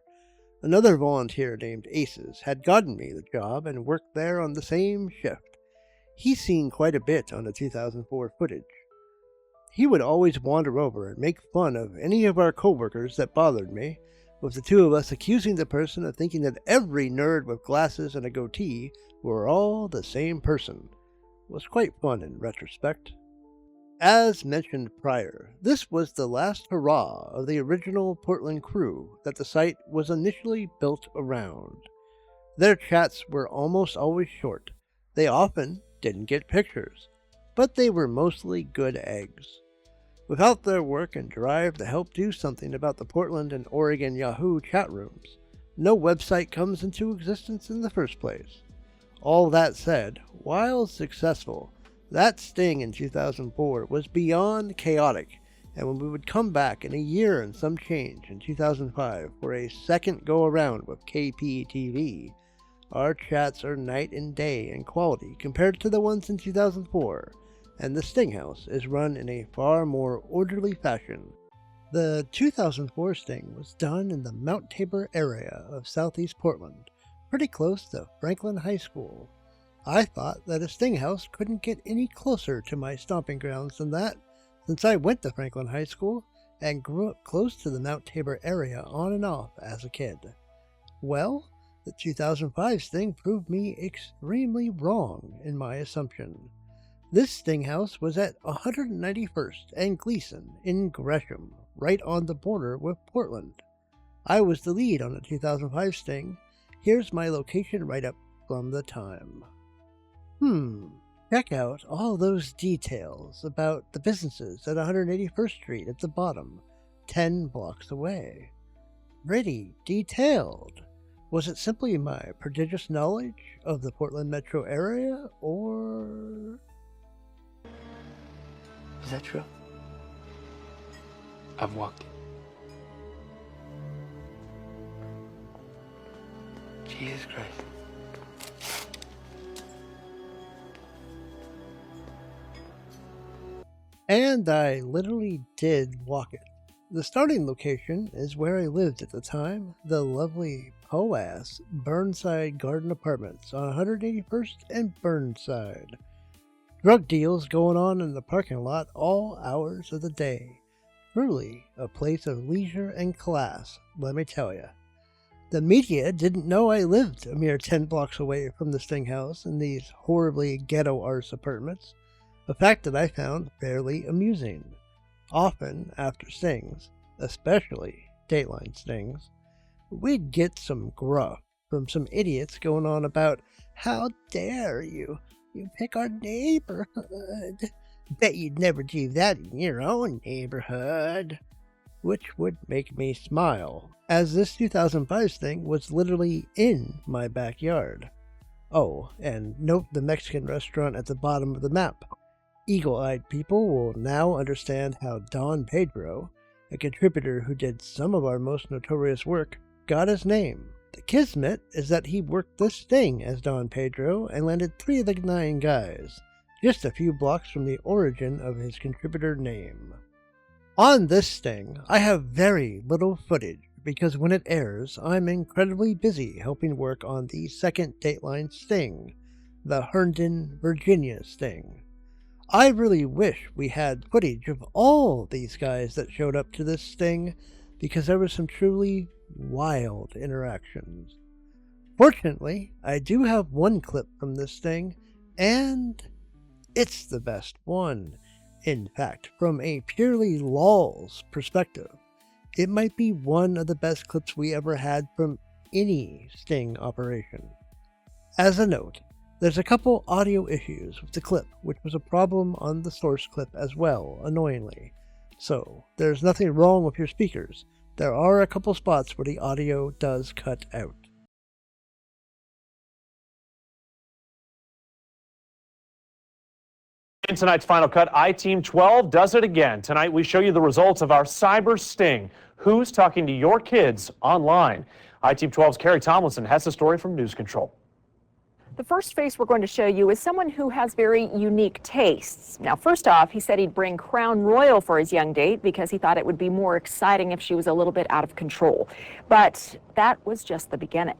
Another volunteer named Aces had gotten me the job and worked there on the same shift. He's seen quite a bit on the 2004 footage. He would always wander over and make fun of any of our coworkers that bothered me, with the two of us accusing the person of thinking that every nerd with glasses and a goatee were all the same person. It was quite fun in retrospect. As mentioned prior, this was the last hurrah of the original Portland crew that the site was initially built around. Their chats were almost always short. They often didn't get pictures, but they were mostly good eggs. Without their work and drive to help do something about the Portland and Oregon Yahoo chat rooms, no website comes into existence in the first place. All that said, while successful, that sting in 2004 was beyond chaotic, and when we would come back in a year and some change in 2005 for a second go-around with KPTV, our chats are night and day in quality compared to the ones in 2004, and the Sting House is run in a far more orderly fashion. The 2004 Sting was done in the Mount Tabor area of southeast Portland, pretty close to Franklin High School. I thought that a Sting House couldn't get any closer to my stomping grounds than that, since I went to Franklin High School and grew up close to the Mount Tabor area on and off as a kid. Well, the 2005 Sting proved me extremely wrong in my assumption. This Sting House was at 191st and Gleason in Gresham, right on the border with Portland. I was the lead on the 2005 Sting. Here's my location write-up from the time. Check out all those details about the businesses at 181st Street at the bottom, 10 blocks away. Pretty detailed. Was it simply my prodigious knowledge of the Portland metro area, or... Is that true? I've walked it. Jesus Christ. And I literally did walk it. The starting location is where I lived at the time, the lovely POAS Burnside Garden Apartments on 181st and Burnside. Drug deals going on in the parking lot all hours of the day. Truly a place of leisure and class, let me tell you. The media didn't know I lived a mere 10 blocks away from the Sting House in these horribly ghetto-arse apartments, a fact that I found fairly amusing. Often, after stings, especially Dateline stings, we'd get some gruff from some idiots going on about, "How dare you? You pick our neighborhood. Bet you'd never do that in your own neighborhood." Which would make me smile, as this 2005 Sting was literally in my backyard. Oh, and note the Mexican restaurant at the bottom of the map. Eagle-eyed people will now understand how Don Pedro, a contributor who did some of our most notorious work, got his name. The kismet is that he worked this Sting as Don Pedro and landed 3 of the 9 guys, just a few blocks from the origin of his contributor name. On this Sting, I have very little footage because when it airs, I'm incredibly busy helping work on the second Dateline Sting, the Herndon, Virginia Sting. I really wish we had footage of all these guys that showed up to this Sting, because there were some truly wild interactions. Fortunately, I do have one clip from this Sting, and it's the best one. In fact, from a purely lols perspective, it might be one of the best clips we ever had from any Sting operation. As a note, there's a couple audio issues with the clip, which was a problem on the source clip as well, annoyingly. So, there's nothing wrong with your speakers. There are a couple spots where the audio does cut out. In tonight's Final Cut, I-Team 12 does it again. Tonight we show you the results of our cyber sting. Who's talking to your kids online? I-Team 12's Carrie Tomlinson has the story from News Control. The first face we're going to show you is someone who has very unique tastes. Now, first off, he said he'd bring Crown Royal for his young date because he thought it would be more exciting if she was a little bit out of control. But that was just the beginning.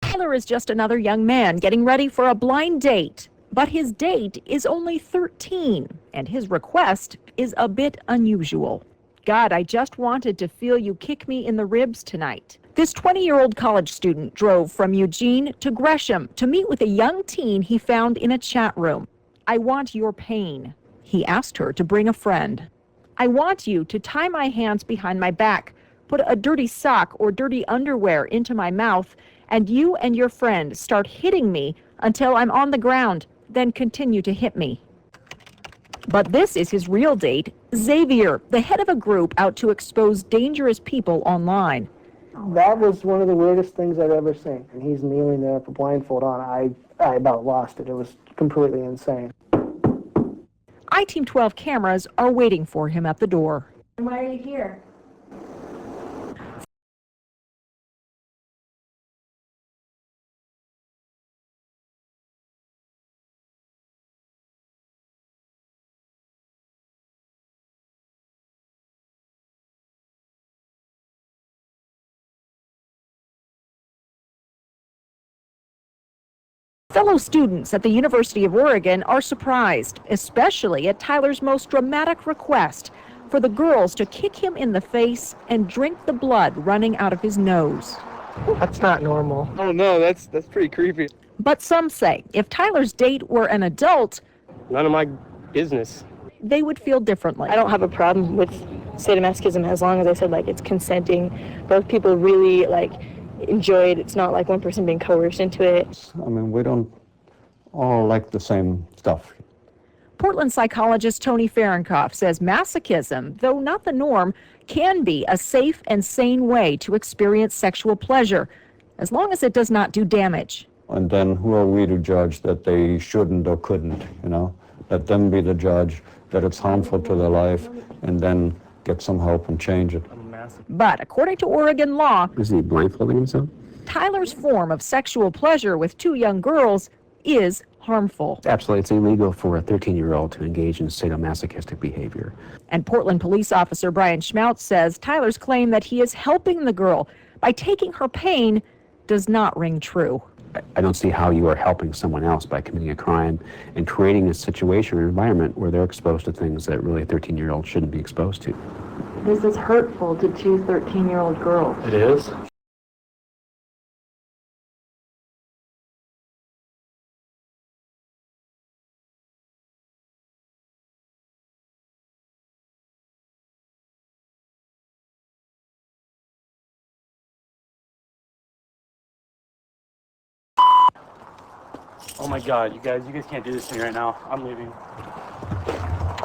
Tyler is just another young man getting ready for a blind date. But his date is only 13, and his request is a bit unusual. God, I just wanted to feel you kick me in the ribs tonight. This 20-year-old college student drove from Eugene to Gresham to meet with a young teen he found in a chat room. I want your pain. He asked her to bring a friend. I want you to tie my hands behind my back, put a dirty sock or dirty underwear into my mouth, and you and your friend start hitting me until I'm on the ground, then continue to hit me. But this is his real date, Xavier, the head of a group out to expose dangerous people online. That was one of the weirdest things I've ever seen. And he's kneeling there with the blindfold on. I about lost it. It was completely insane. I-Team 12 cameras are waiting for him at the door. Why are you here? Fellow students at the University of Oregon are surprised, especially at Tyler's most dramatic request for the girls to kick him in the face and drink the blood running out of his nose. That's not normal. Oh no, that's pretty creepy. But some say if Tyler's date were an adult, None of my business. they would feel differently. I don't have a problem with sadomasochism as long as I said it's consenting. Both people really enjoy it. It's not like one person being coerced into it. I mean, we don't all like the same stuff. Portland psychologist Tony Fahrenkopf says masochism, though not the norm, can be a safe and sane way to experience sexual pleasure, as long as it does not do damage. And then who are we to judge that they shouldn't or couldn't, Let them be the judge, that it's harmful to their life, and then get some help and change it. But according to Oregon law, Is he blindfolding himself? Tyler's form of sexual pleasure with two young girls is harmful. Absolutely, it's illegal for a 13-year-old to engage in sadomasochistic behavior. And Portland police officer Brian Schmautz says Tyler's claim that he is helping the girl by taking her pain does not ring true. I don't see how you are helping someone else by committing a crime and creating a situation or environment where they're exposed to things that really a 13-year-old shouldn't be exposed to. This is hurtful to two 13-year-old girls. It is? Oh my God, you guys can't do this to me right now. I'm leaving.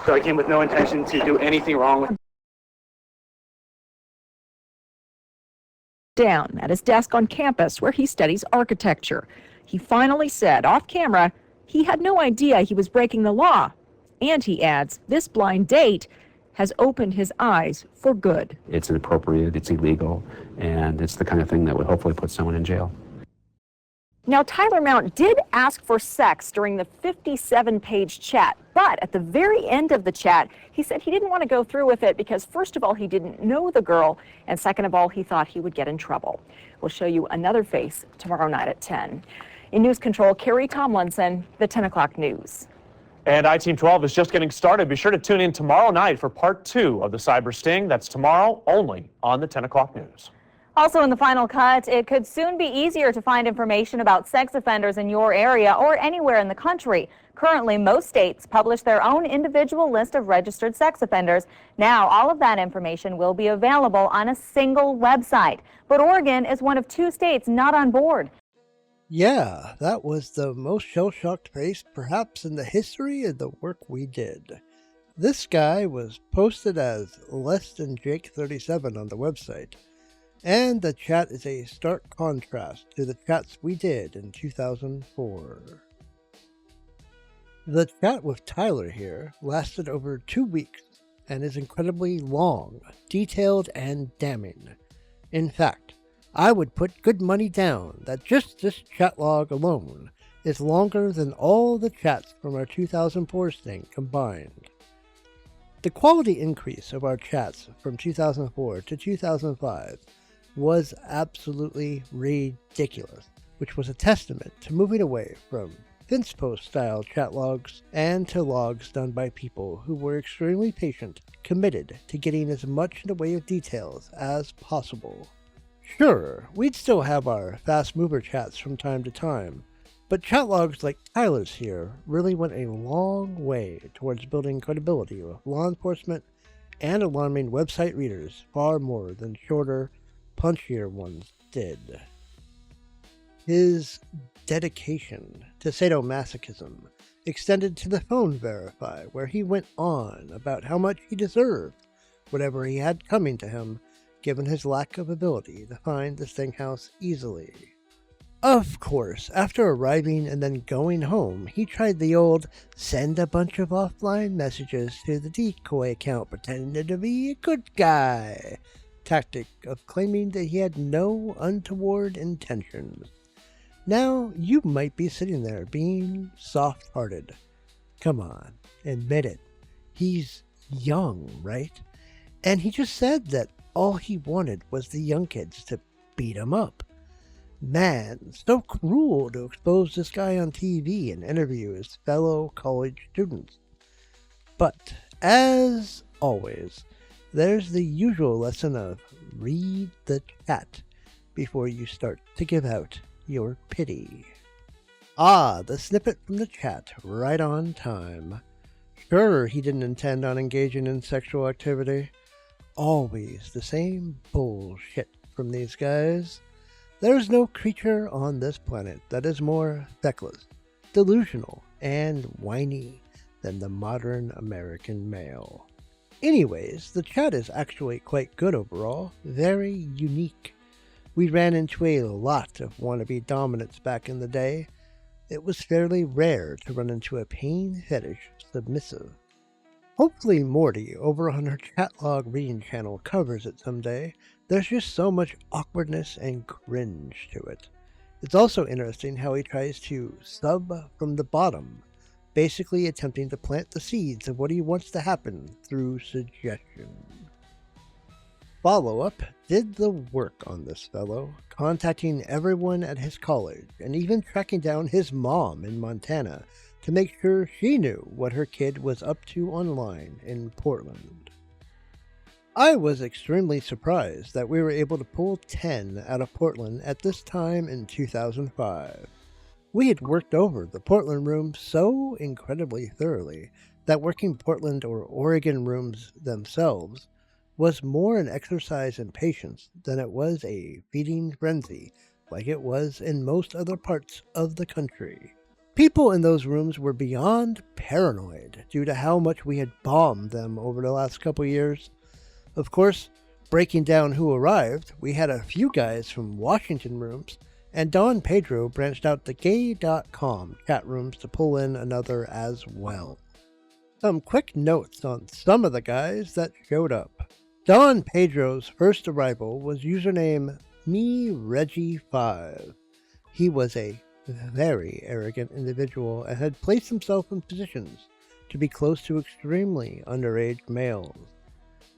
So I came with no intention to do anything wrong with. Down at his desk on campus where he studies architecture. He finally said off camera he had no idea he was breaking the law. And he adds, this blind date has opened his eyes for good. It's inappropriate, it's illegal, and it's the kind of thing that would hopefully put someone in jail. Now, Tyler Mount did ask for sex during the 57-page chat, but at the very end of the chat, he said he didn't want to go through with it because, first of all, he didn't know the girl, and second of all, he thought he would get in trouble. We'll show you another face tomorrow night at 10. In News Control, Carrie Tomlinson, the 10 o'clock news. And I-Team 12 is just getting started. Be sure to tune in tomorrow night for part 2 of the Cyber Sting. That's tomorrow only on the 10 o'clock news. Also in the final cut, it could soon be easier to find information about sex offenders in your area or anywhere in the country. Currently, most states publish their own individual list of registered sex offenders. Now, all of that information will be available on a single website. But Oregon is one of 2 states not on board. Yeah, that was the most shell-shocked face perhaps in the history of the work we did. This guy was posted as less than Jake37 on the website. And the chat is a stark contrast to the chats we did in 2004. The chat with Tyler here lasted over 2 weeks and is incredibly long, detailed, and damning. In fact, I would put good money down that just this chat log alone is longer than all the chats from our 2004 sting combined. The quality increase of our chats from 2004 to 2005 was absolutely ridiculous, which was a testament to moving away from Finnspost-style chat logs and to logs done by people who were extremely patient, committed to getting as much in the way of details as possible. Sure, we'd still have our fast mover chats from time to time, but chat logs like Tyler's here really went a long way towards building credibility with law enforcement and alarming website readers far more than shorter, punchier ones did. His dedication to sadomasochism extended to the phone verify, where he went on about how much he deserved whatever he had coming to him, given his lack of ability to find the Sting house easily. Of course, after arriving and then going home, he tried the old send a bunch of offline messages to the decoy account pretending to be a good guy tactic of claiming that he had no untoward intentions. Now, you might be sitting there being soft-hearted. Come on, admit it. He's young, right? And he just said that all he wanted was the young kids to beat him up. Man, so cruel to expose this guy on TV and interview his fellow college students. But, as always, there's the usual lesson of read the chat before you start to give out your pity. Ah, the snippet from the chat, right on time. Sure, he didn't intend on engaging in sexual activity. Always the same bullshit from these guys. There's no creature on this planet that is more feckless, delusional, and whiny than the modern American male. Anyways, the chat is actually quite good overall, very unique. We ran into a lot of wannabe dominants back in the day. It was fairly rare to run into a pain fetish submissive. Hopefully Morty over on her chat log reading channel covers it someday. There's just so much awkwardness and cringe to it. It's also interesting how he tries to sub from the bottom, basically attempting to plant the seeds of what he wants to happen through suggestion. Follow-up did the work on this fellow, contacting everyone at his college and even tracking down his mom in Montana to make sure she knew what her kid was up to online in Portland. I was extremely surprised that we were able to pull 10 out of Portland at this time in 2005. We had worked over the Portland room so incredibly thoroughly that working Portland or Oregon rooms themselves was more an exercise in patience than it was a feeding frenzy like it was in most other parts of the country. People in those rooms were beyond paranoid due to how much we had bombed them over the last couple years. Of course, breaking down who arrived, we had a few guys from Washington rooms, and Don Pedro branched out the gay.com chat rooms to pull in another as well. Some quick notes on some of the guys that showed up. Don Pedro's first arrival was username MeReggie5. He was a very arrogant individual and had placed himself in positions to be close to extremely underage males.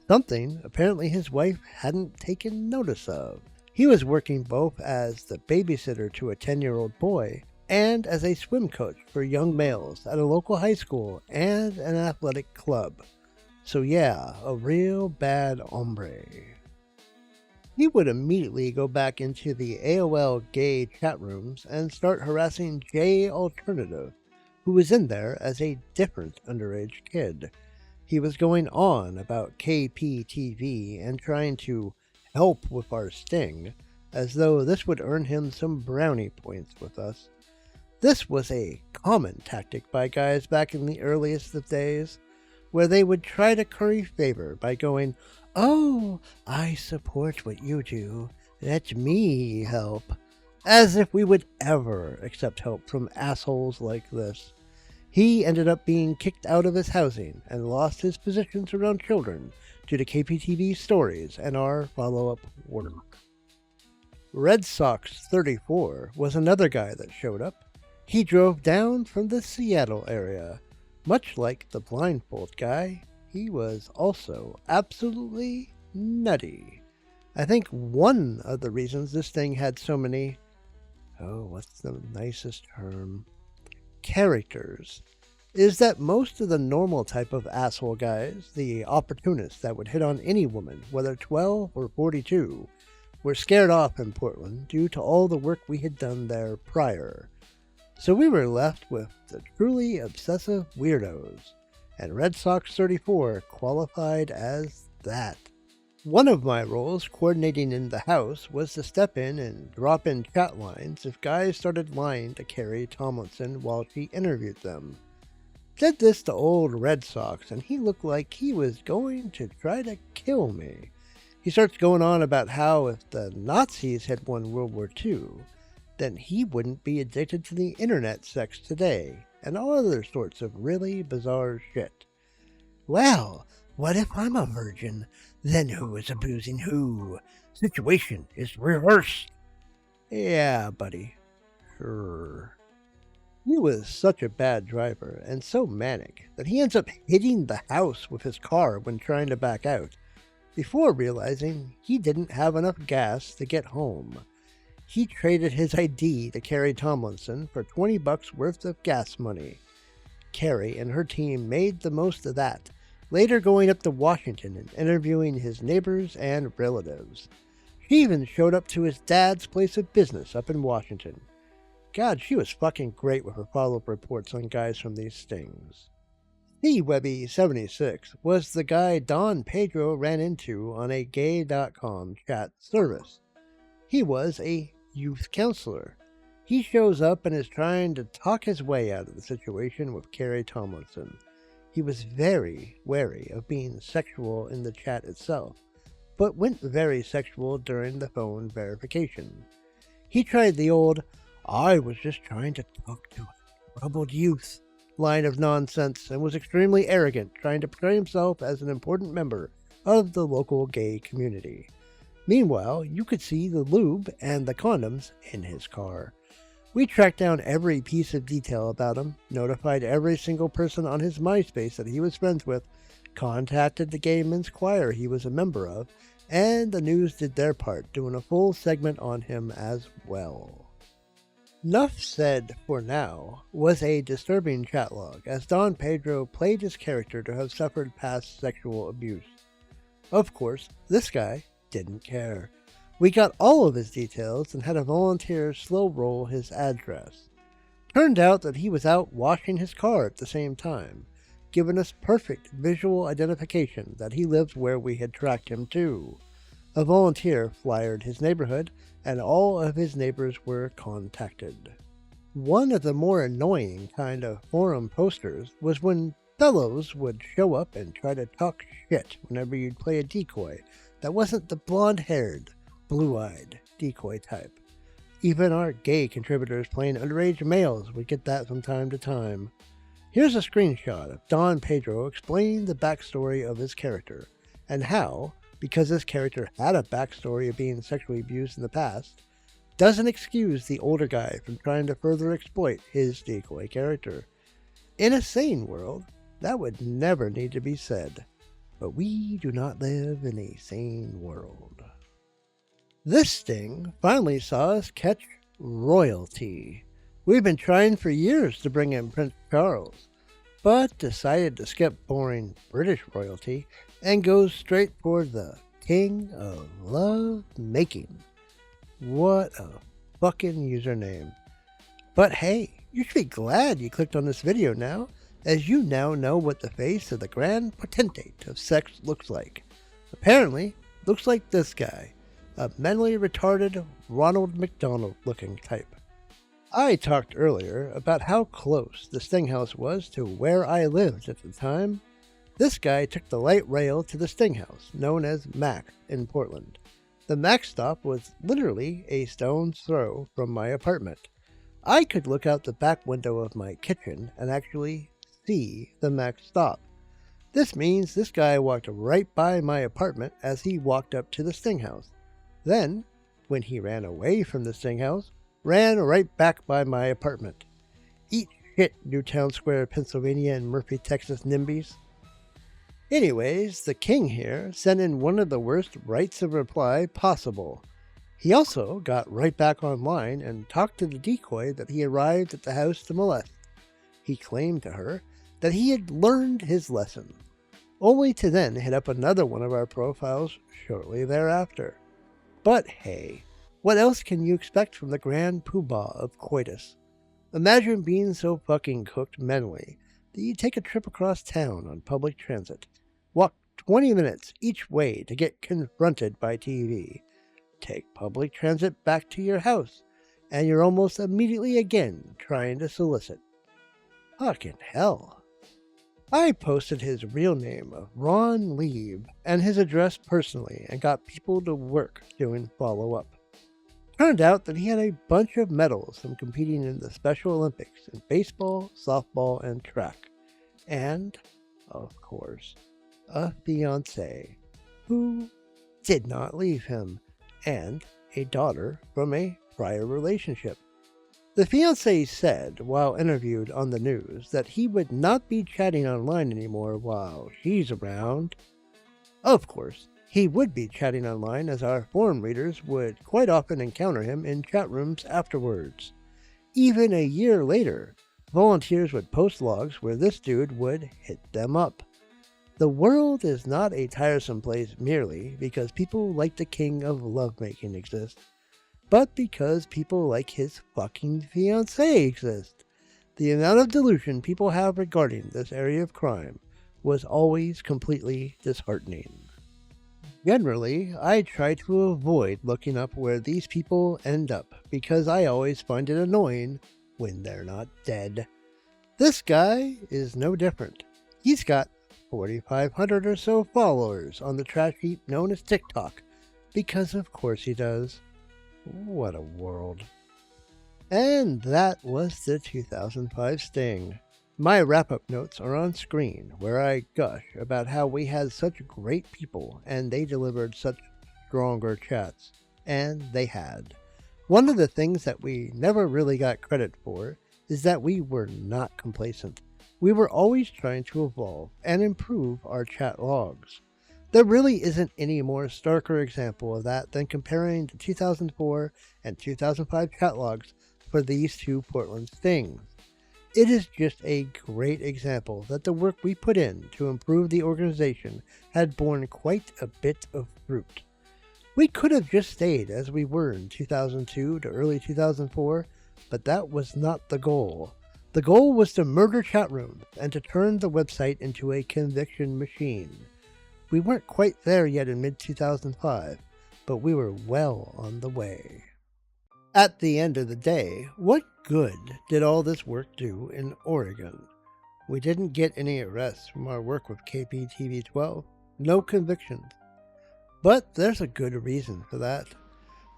Something apparently his wife hadn't taken notice of. He was working both as the babysitter to a 10-year-old boy and as a swim coach for young males at a local high school and an athletic club. So yeah, a real bad hombre. He would immediately go back into the AOL gay chat rooms and start harassing Jay Alternative, who was in there as a different underage kid. He was going on about KPTV and trying to help with our sting, as though this would earn him some brownie points with us. This was a common tactic by guys back in the earliest of days, where they would try to curry favor by going, "Oh, I support what you do, let me help," as if we would ever accept help from assholes like this. He ended up being kicked out of his housing and lost his positions around children due to KPTV stories and our follow-up work. Red Sox 34 was another guy that showed up. He drove down from the Seattle area. Much like the blindfold guy, he was also absolutely nutty. I think one of the reasons this thing had so many, what's the nicest term? Characters, is that most of the normal type of asshole guys, the opportunists that would hit on any woman, whether 12 or 42, were scared off in Portland due to all the work we had done there prior. So we were left with the truly obsessive weirdos, and Red Sox 34 qualified as that. One of my roles coordinating in the house was to step in and drop in chat lines if guys started lying to Carrie Tomlinson while she interviewed them. Did this to old Red Sox, and he looked like he was going to try to kill me. He starts going on about how if the Nazis had won World War II, then he wouldn't be addicted to the internet sex today, and all other sorts of really bizarre shit. Well, what if I'm a virgin? Then who is abusing who? Situation is reversed. Yeah, buddy. Sure. He was such a bad driver and so manic that he ends up hitting the house with his car when trying to back out, before realizing he didn't have enough gas to get home. He traded his ID to Carrie Tomlinson for $20 worth of gas money. Carrie and her team made the most of that, later going up to Washington and interviewing his neighbors and relatives. She even showed up to his dad's place of business up in Washington. God, she was fucking great with her follow-up reports on guys from these stings. Webby76 was the guy Don Pedro ran into on a gay.com chat service. He was a youth counselor. He shows up and is trying to talk his way out of the situation with Carrie Tomlinson. He was very wary of being sexual in the chat itself, but went very sexual during the phone verification. He tried the old, "I was just trying to talk to a troubled youth" line of nonsense, and was extremely arrogant, trying to portray himself as an important member of the local gay community. Meanwhile, you could see the lube and the condoms in his car. We tracked down every piece of detail about him, notified every single person on his MySpace that he was friends with, contacted the gay men's choir he was a member of, and the news did their part, doing a full segment on him as well. Nuff Said for Now was a disturbing chat log, as Don Pedro played his character to have suffered past sexual abuse. Of course, this guy didn't care. We got all of his details and had a volunteer slow roll his address. Turned out that he was out washing his car at the same time, giving us perfect visual identification that he lived where we had tracked him to. A volunteer flyered his neighborhood, and all of his neighbors were contacted. One of the more annoying kind of forum posters was when fellows would show up and try to talk shit whenever you'd play a decoy that wasn't the blonde-haired, blue-eyed decoy type. Even our gay contributors playing underage males would get that from time to time. Here's a screenshot of Don Pedro explaining the backstory of his character, and how, because this character had a backstory of being sexually abused in the past, doesn't excuse the older guy from trying to further exploit his decoy character. In a sane world, that would never need to be said. But we do not live in a sane world. This sting finally saw us catch royalty. We've been trying for years to bring in Prince Charles, but decided to skip boring British royalty and go straight for the King of Love Making. What a fucking username. But hey, you should be glad you clicked on this video now, as you now know what the face of the Grand Potentate of sex looks like. Apparently, looks like this guy, a mentally retarded Ronald McDonald looking type. I talked earlier about how close the Sting House was to where I lived at the time. This guy took the light rail to the Sting House, known as Mac in Portland. The Mac stop was literally a stone's throw from my apartment. I could look out the back window of my kitchen and actually see the Mac stop. This means this guy walked right by my apartment as he walked up to the Sting House. Then, when he ran away from the Sting House, ran right back by my apartment. Eat shit, Newtown Square, Pennsylvania, and Murphy, Texas NIMBYs. Anyways, the king here sent in one of the worst rights of reply possible. He also got right back online and talked to the decoy that he arrived at the house to molest. He claimed to her that he had learned his lesson, only to then hit up another one of our profiles shortly thereafter. But hey, what else can you expect from the grand poobah of coitus? Imagine being so fucking cooked mentally that you take a trip across town on public transit, walk 20 minutes each way to get confronted by TV, take public transit back to your house, and you're almost immediately again trying to solicit. Fucking hell. I posted his real name of Ron Lieb and his address personally and got people to work doing follow-up. Turned out that he had a bunch of medals from competing in the Special Olympics in baseball, softball, and track. And, of course, a fiancée who did not leave him, and a daughter from a prior relationship. The fiancé said, while interviewed on the news, that he would not be chatting online anymore while she's around. Of course, he would be chatting online, as our forum readers would quite often encounter him in chat rooms afterwards. Even a year later, volunteers would post logs where this dude would hit them up. The world is not a tiresome place merely because people like the king of lovemaking exist, but because people like his fucking fiancée exist. The amount of delusion people have regarding this area of crime was always completely disheartening. Generally, I try to avoid looking up where these people end up because I always find it annoying when they're not dead. This guy is no different. He's got 4,500 or so followers on the trash heap known as TikTok, because of course he does. What a world. And that was the 2005 Sting. My wrap-up notes are on screen, where I gush about how we had such great people and they delivered such stronger chats. And they had. One of the things that we never really got credit for is that we were not complacent. We were always trying to evolve and improve our chat logs. There really isn't any more starker example of that than comparing the 2004 and 2005 chat logs for these two Portland Stings. It is just a great example that the work we put in to improve the organization had borne quite a bit of fruit. We could have just stayed as we were in 2002 to early 2004, but that was not the goal. The goal was to murder chat rooms and to turn the website into a conviction machine. We weren't quite there yet in mid-2005, but we were well on the way. At the end of the day, what good did all this work do in Oregon? We didn't get any arrests from our work with KPTV 12, no convictions. But there's a good reason for that.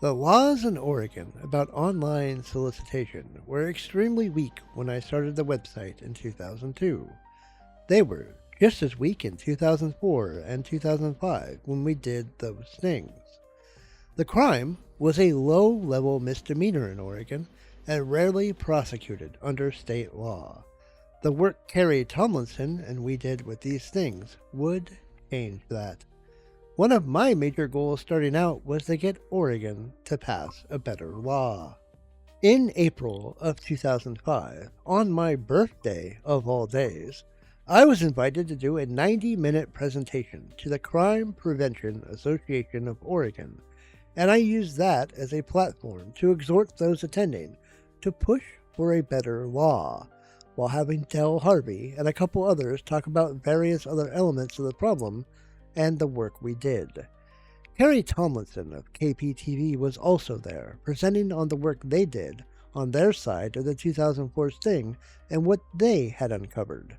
The laws in Oregon about online solicitation were extremely weak when I started the website in 2002. They were just as weak in 2004 and 2005 when we did those stings. The crime was a low-level misdemeanor in Oregon and rarely prosecuted under state law. The work Carrie Tomlinson and we did with these stings would change that. One of my major goals starting out was to get Oregon to pass a better law. In April of 2005, on my birthday of all days, I was invited to do a 90-minute presentation to the Crime Prevention Association of Oregon, and I used that as a platform to exhort those attending to push for a better law, while having Del Harvey and a couple others talk about various other elements of the problem and the work we did. Carrie Tomlinson of KPTV was also there, presenting on the work they did on their side of the 2004 Sting and what they had uncovered.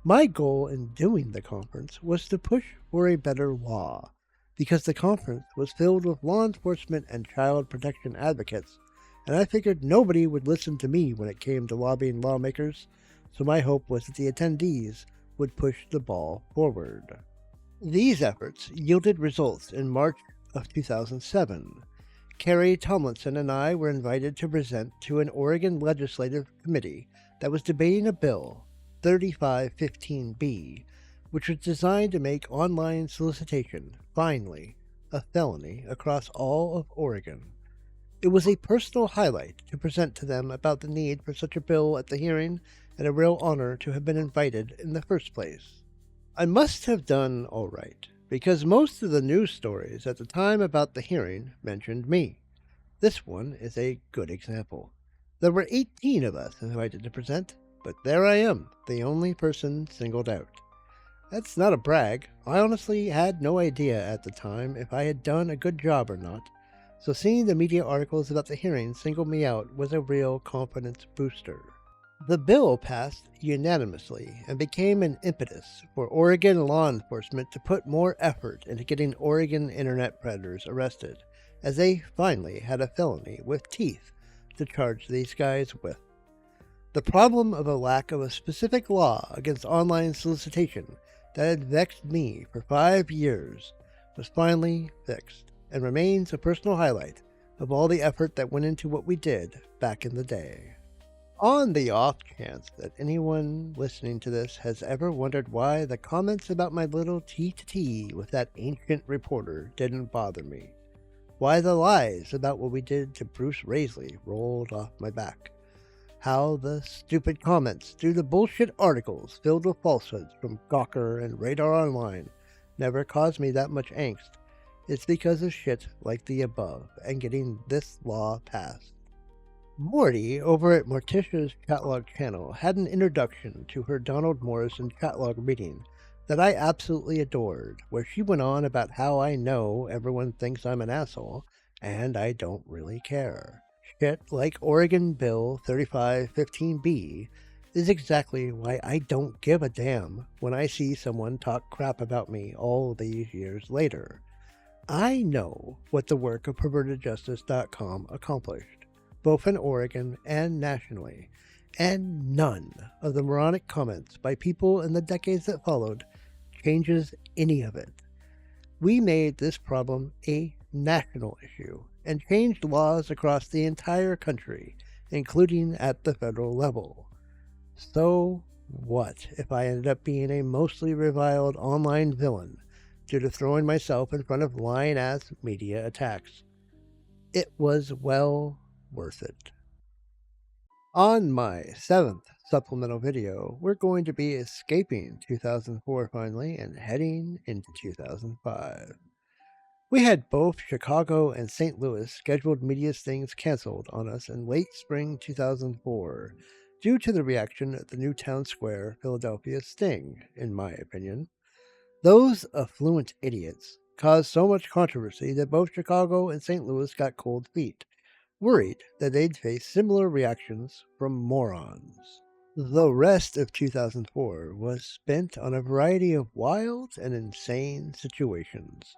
My goal in doing the conference was to push for a better law, because the conference was filled with law enforcement and child protection advocates, and I figured nobody would listen to me when it came to lobbying lawmakers, so my hope was that the attendees would push the ball forward. These efforts yielded results in March of 2007. Carrie Tomlinson and I were invited to present to an Oregon legislative committee that was debating a bill, 3515B, which was designed to make online solicitation, finally, a felony across all of Oregon. It was a personal highlight to present to them about the need for such a bill at the hearing, and a real honor to have been invited in the first place. I must have done all right, because most of the news stories at the time about the hearing mentioned me. This one is a good example. There were 18 of us invited to present, but there I am, the only person singled out. That's not a brag. I honestly had no idea at the time if I had done a good job or not, so seeing the media articles about the hearing single me out was a real confidence booster. The bill passed unanimously and became an impetus for Oregon law enforcement to put more effort into getting Oregon internet predators arrested, as they finally had a felony with teeth to charge these guys with. The problem of a lack of a specific law against online solicitation that had vexed me for 5 years was finally fixed, and remains a personal highlight of all the effort that went into what we did back in the day. On the off chance that anyone listening to this has ever wondered why the comments about my little T with that ancient reporter didn't bother me, why the lies about what we did to Bruce Raisley rolled off my back, how the stupid comments due to bullshit articles filled with falsehoods from Gawker and Radar Online never caused me that much angst, it's because of shit like the above and getting this law passed. Morty over at Morticia's Chatlog channel had an introduction to her Donald Morrison Chatlog reading that I absolutely adored, where she went on about how I know everyone thinks I'm an asshole, and I don't really care. Shit like Oregon Bill 3515B is exactly why I don't give a damn when I see someone talk crap about me all these years later. I know what the work of pervertedjustice.com accomplished, both in Oregon and nationally, and none of the moronic comments by people in the decades that followed changes any of it. We made this problem a national issue and changed laws across the entire country, including at the federal level. So what if I ended up being a mostly reviled online villain due to throwing myself in front of lying-ass media attacks? It was well worth it. On my 7th supplemental video, we're going to be escaping 2004 finally and heading into 2005. We had both Chicago and St. Louis scheduled media stings canceled on us in late spring 2004 due to the reaction at the new Town Square, Philadelphia sting, in my opinion. Those affluent idiots caused so much controversy that both Chicago and St. Louis got cold feet, worried that they'd face similar reactions from morons. The rest of 2004 was spent on a variety of wild and insane situations,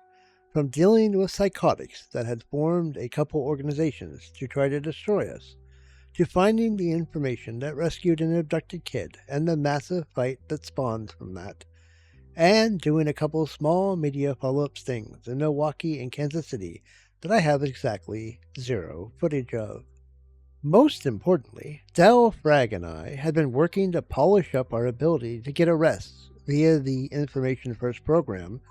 from dealing with psychotics that had formed a couple organizations to try to destroy us, to finding the information that rescued an abducted kid and the massive fight that spawned from that, and doing a couple small media follow-up stings in Milwaukee and Kansas City that I have exactly zero footage of. Most importantly, Del Frag and I had been working to polish up our ability to get arrests via the Information First program,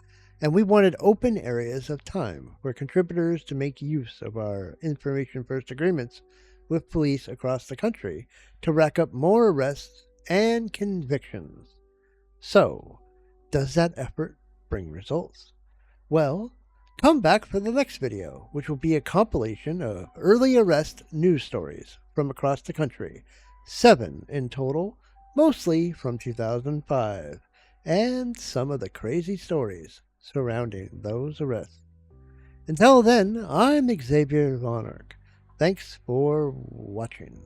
and we wanted open areas of time for contributors to make use of our Information First agreements with police across the country to rack up more arrests and convictions. So, does that effort bring results? Well, come back for the next video, which will be a compilation of early arrest news stories from across the country, 7 in total, mostly from 2005, and some of the crazy stories surrounding those arrests. Until then, I'm Xavier Von Erck. Thanks for watching.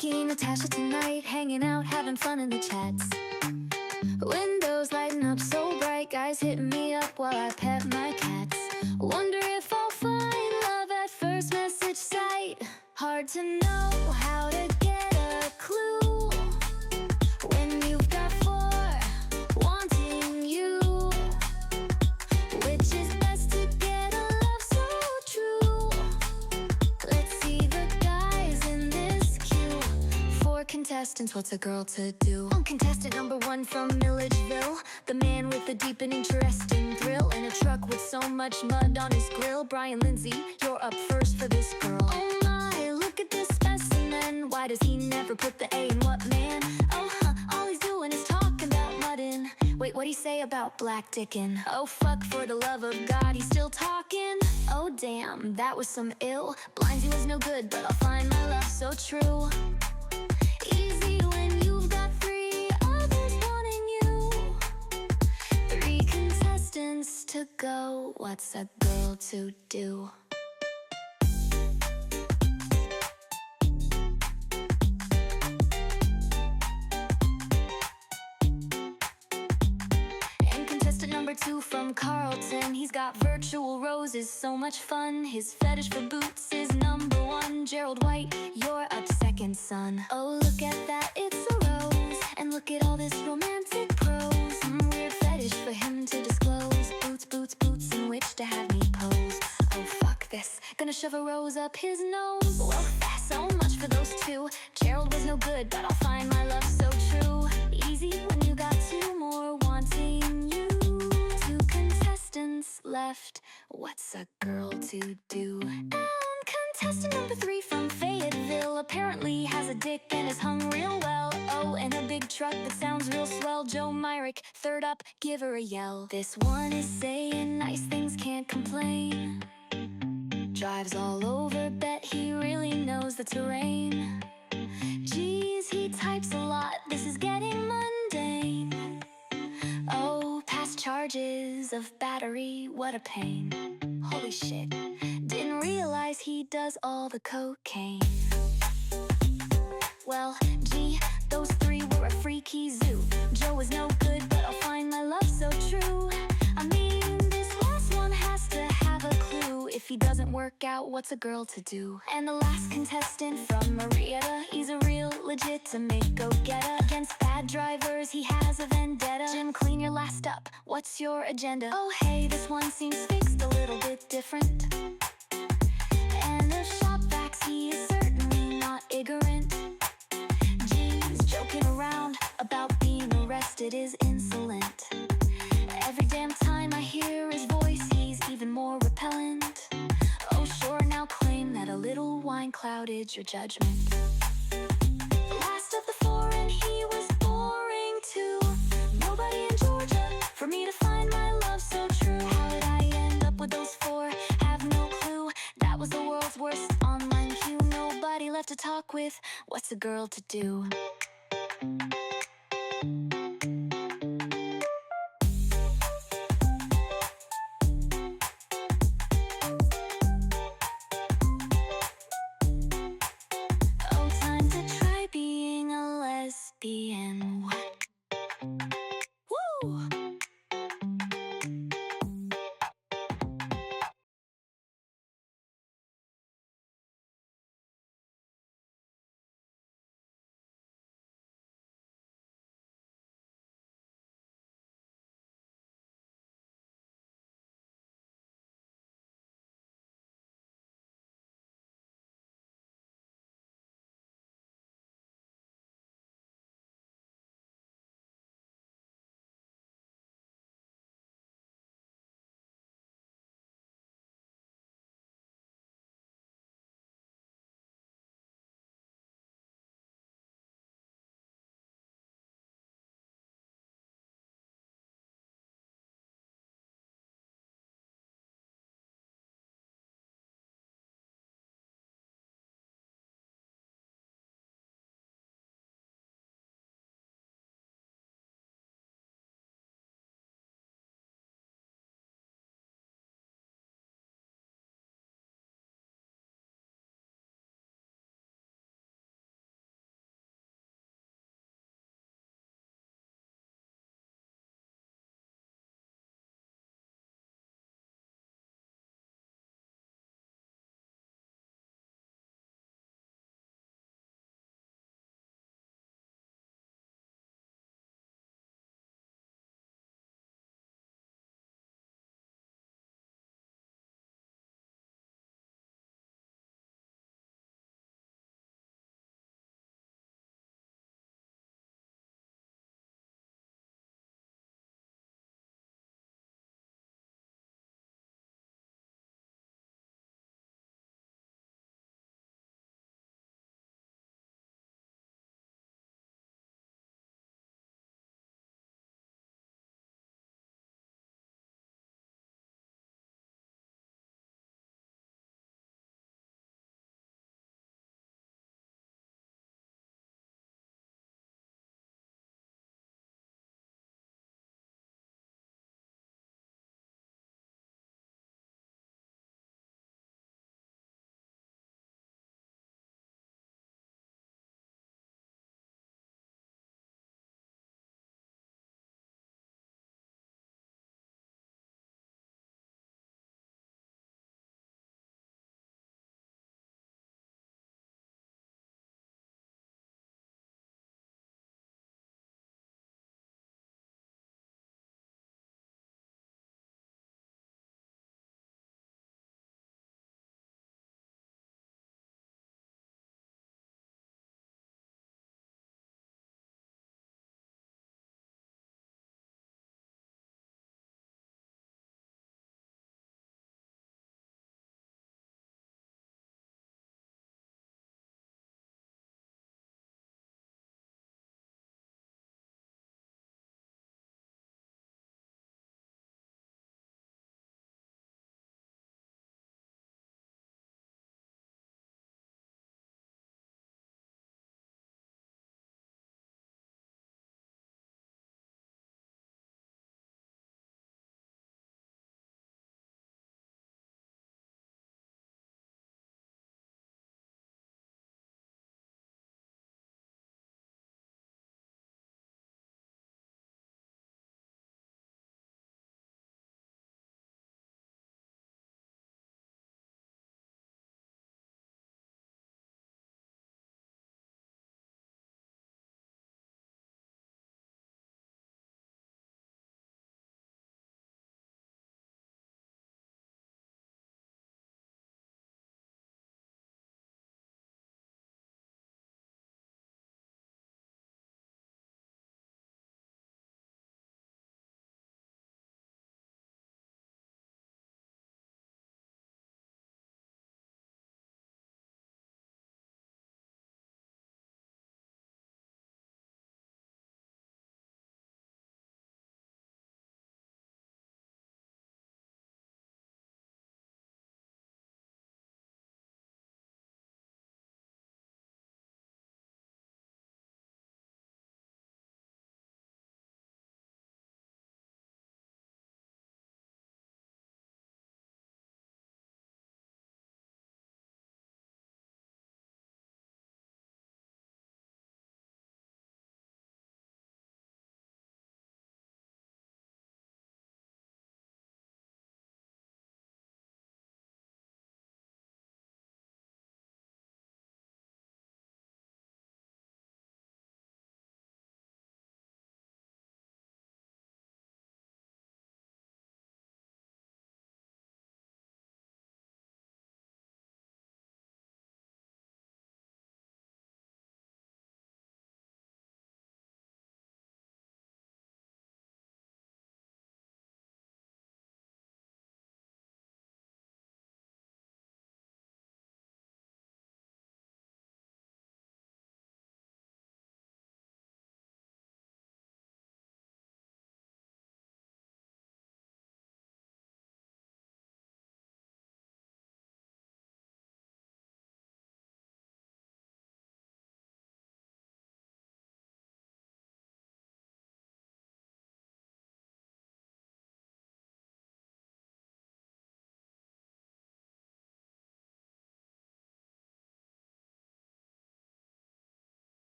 Stalking Natasha tonight, hanging out, having fun in the chats. Windows lighting up so bright, guys hitting me up while I pet my cats. Wonder if I'll find love at first message sight. Hard to know how to get a clue when you've got four wanting you. Which is best to get a love so true? Let's see the guys in this queue. 4 contestants, what's a girl to do? Contestant number 1 from Milledgeville, the man with a deep and interesting thrill, and a truck with so much mud on his grill. Brian Lindsay, you're up first for this girl. Oh my, look at this specimen. Why does he never put the A in what, man? Oh, all he's doing is talking about muddin'. Wait, what'd he say about black dickin'? Oh fuck, for the love of God, he's still talking? Oh damn, that was some ill. Blindsy was no good, but I'll find my love so true. Easy when you've got 3 others wanting you. 3 contestants to go, what's a girl to do? And contestant number 2 from Carlton, he's got virtual roses, so much fun. His fetish for boots is number 1. Gerald White, you're up second, son. Oh, look at that, it's a rose. And look at all this romantic prose. Weird fetish for him to disclose. Boots, boots, boots in which to have me pose. Oh, fuck this, gonna shove a rose up his nose. Well, that's so much for those 2. Gerald was no good, but I'll find my love so true. Easy when you got 2 more wanting you. 2 contestants left, what's a girl to do? Contestant number 3 from Fayetteville apparently has a dick and is hung real well. Oh, and a big truck that sounds real swell. Joe Myrick, third up, give her a yell. This one is saying nice things, can't complain. Drives all over, bet he really knows the terrain. Geez, he types a lot, this is getting mundane. Oh, past charges of battery, what a pain. Holy shit, didn't realize he does all the cocaine. Well, gee, those 3 were a freaky zoo. Joe was no good, but I'll find my love so true. I mean, this last one has to have a clue. If he doesn't work out, what's a girl to do? And the last contestant from Marietta, he's a real legitimate go-getter. Against bad drivers, he has a vendetta. Jim, clean your last up, what's your agenda? Oh hey, this one seems fixed a little bit different. And the shop vacs, he is certainly not ignorant. Geez, joking around about being arrested is insolent. Every damn time I hear his voice, he's even more repellent. Oh sure, now claim that a little wine clouded your judgment. The last of the 4 and he was boring too. Nobody in Georgia for me to find my love so true. How did I end up with those 4? Have no clue. That was the world's worst online queue. Nobody left to talk with, what's a girl to do?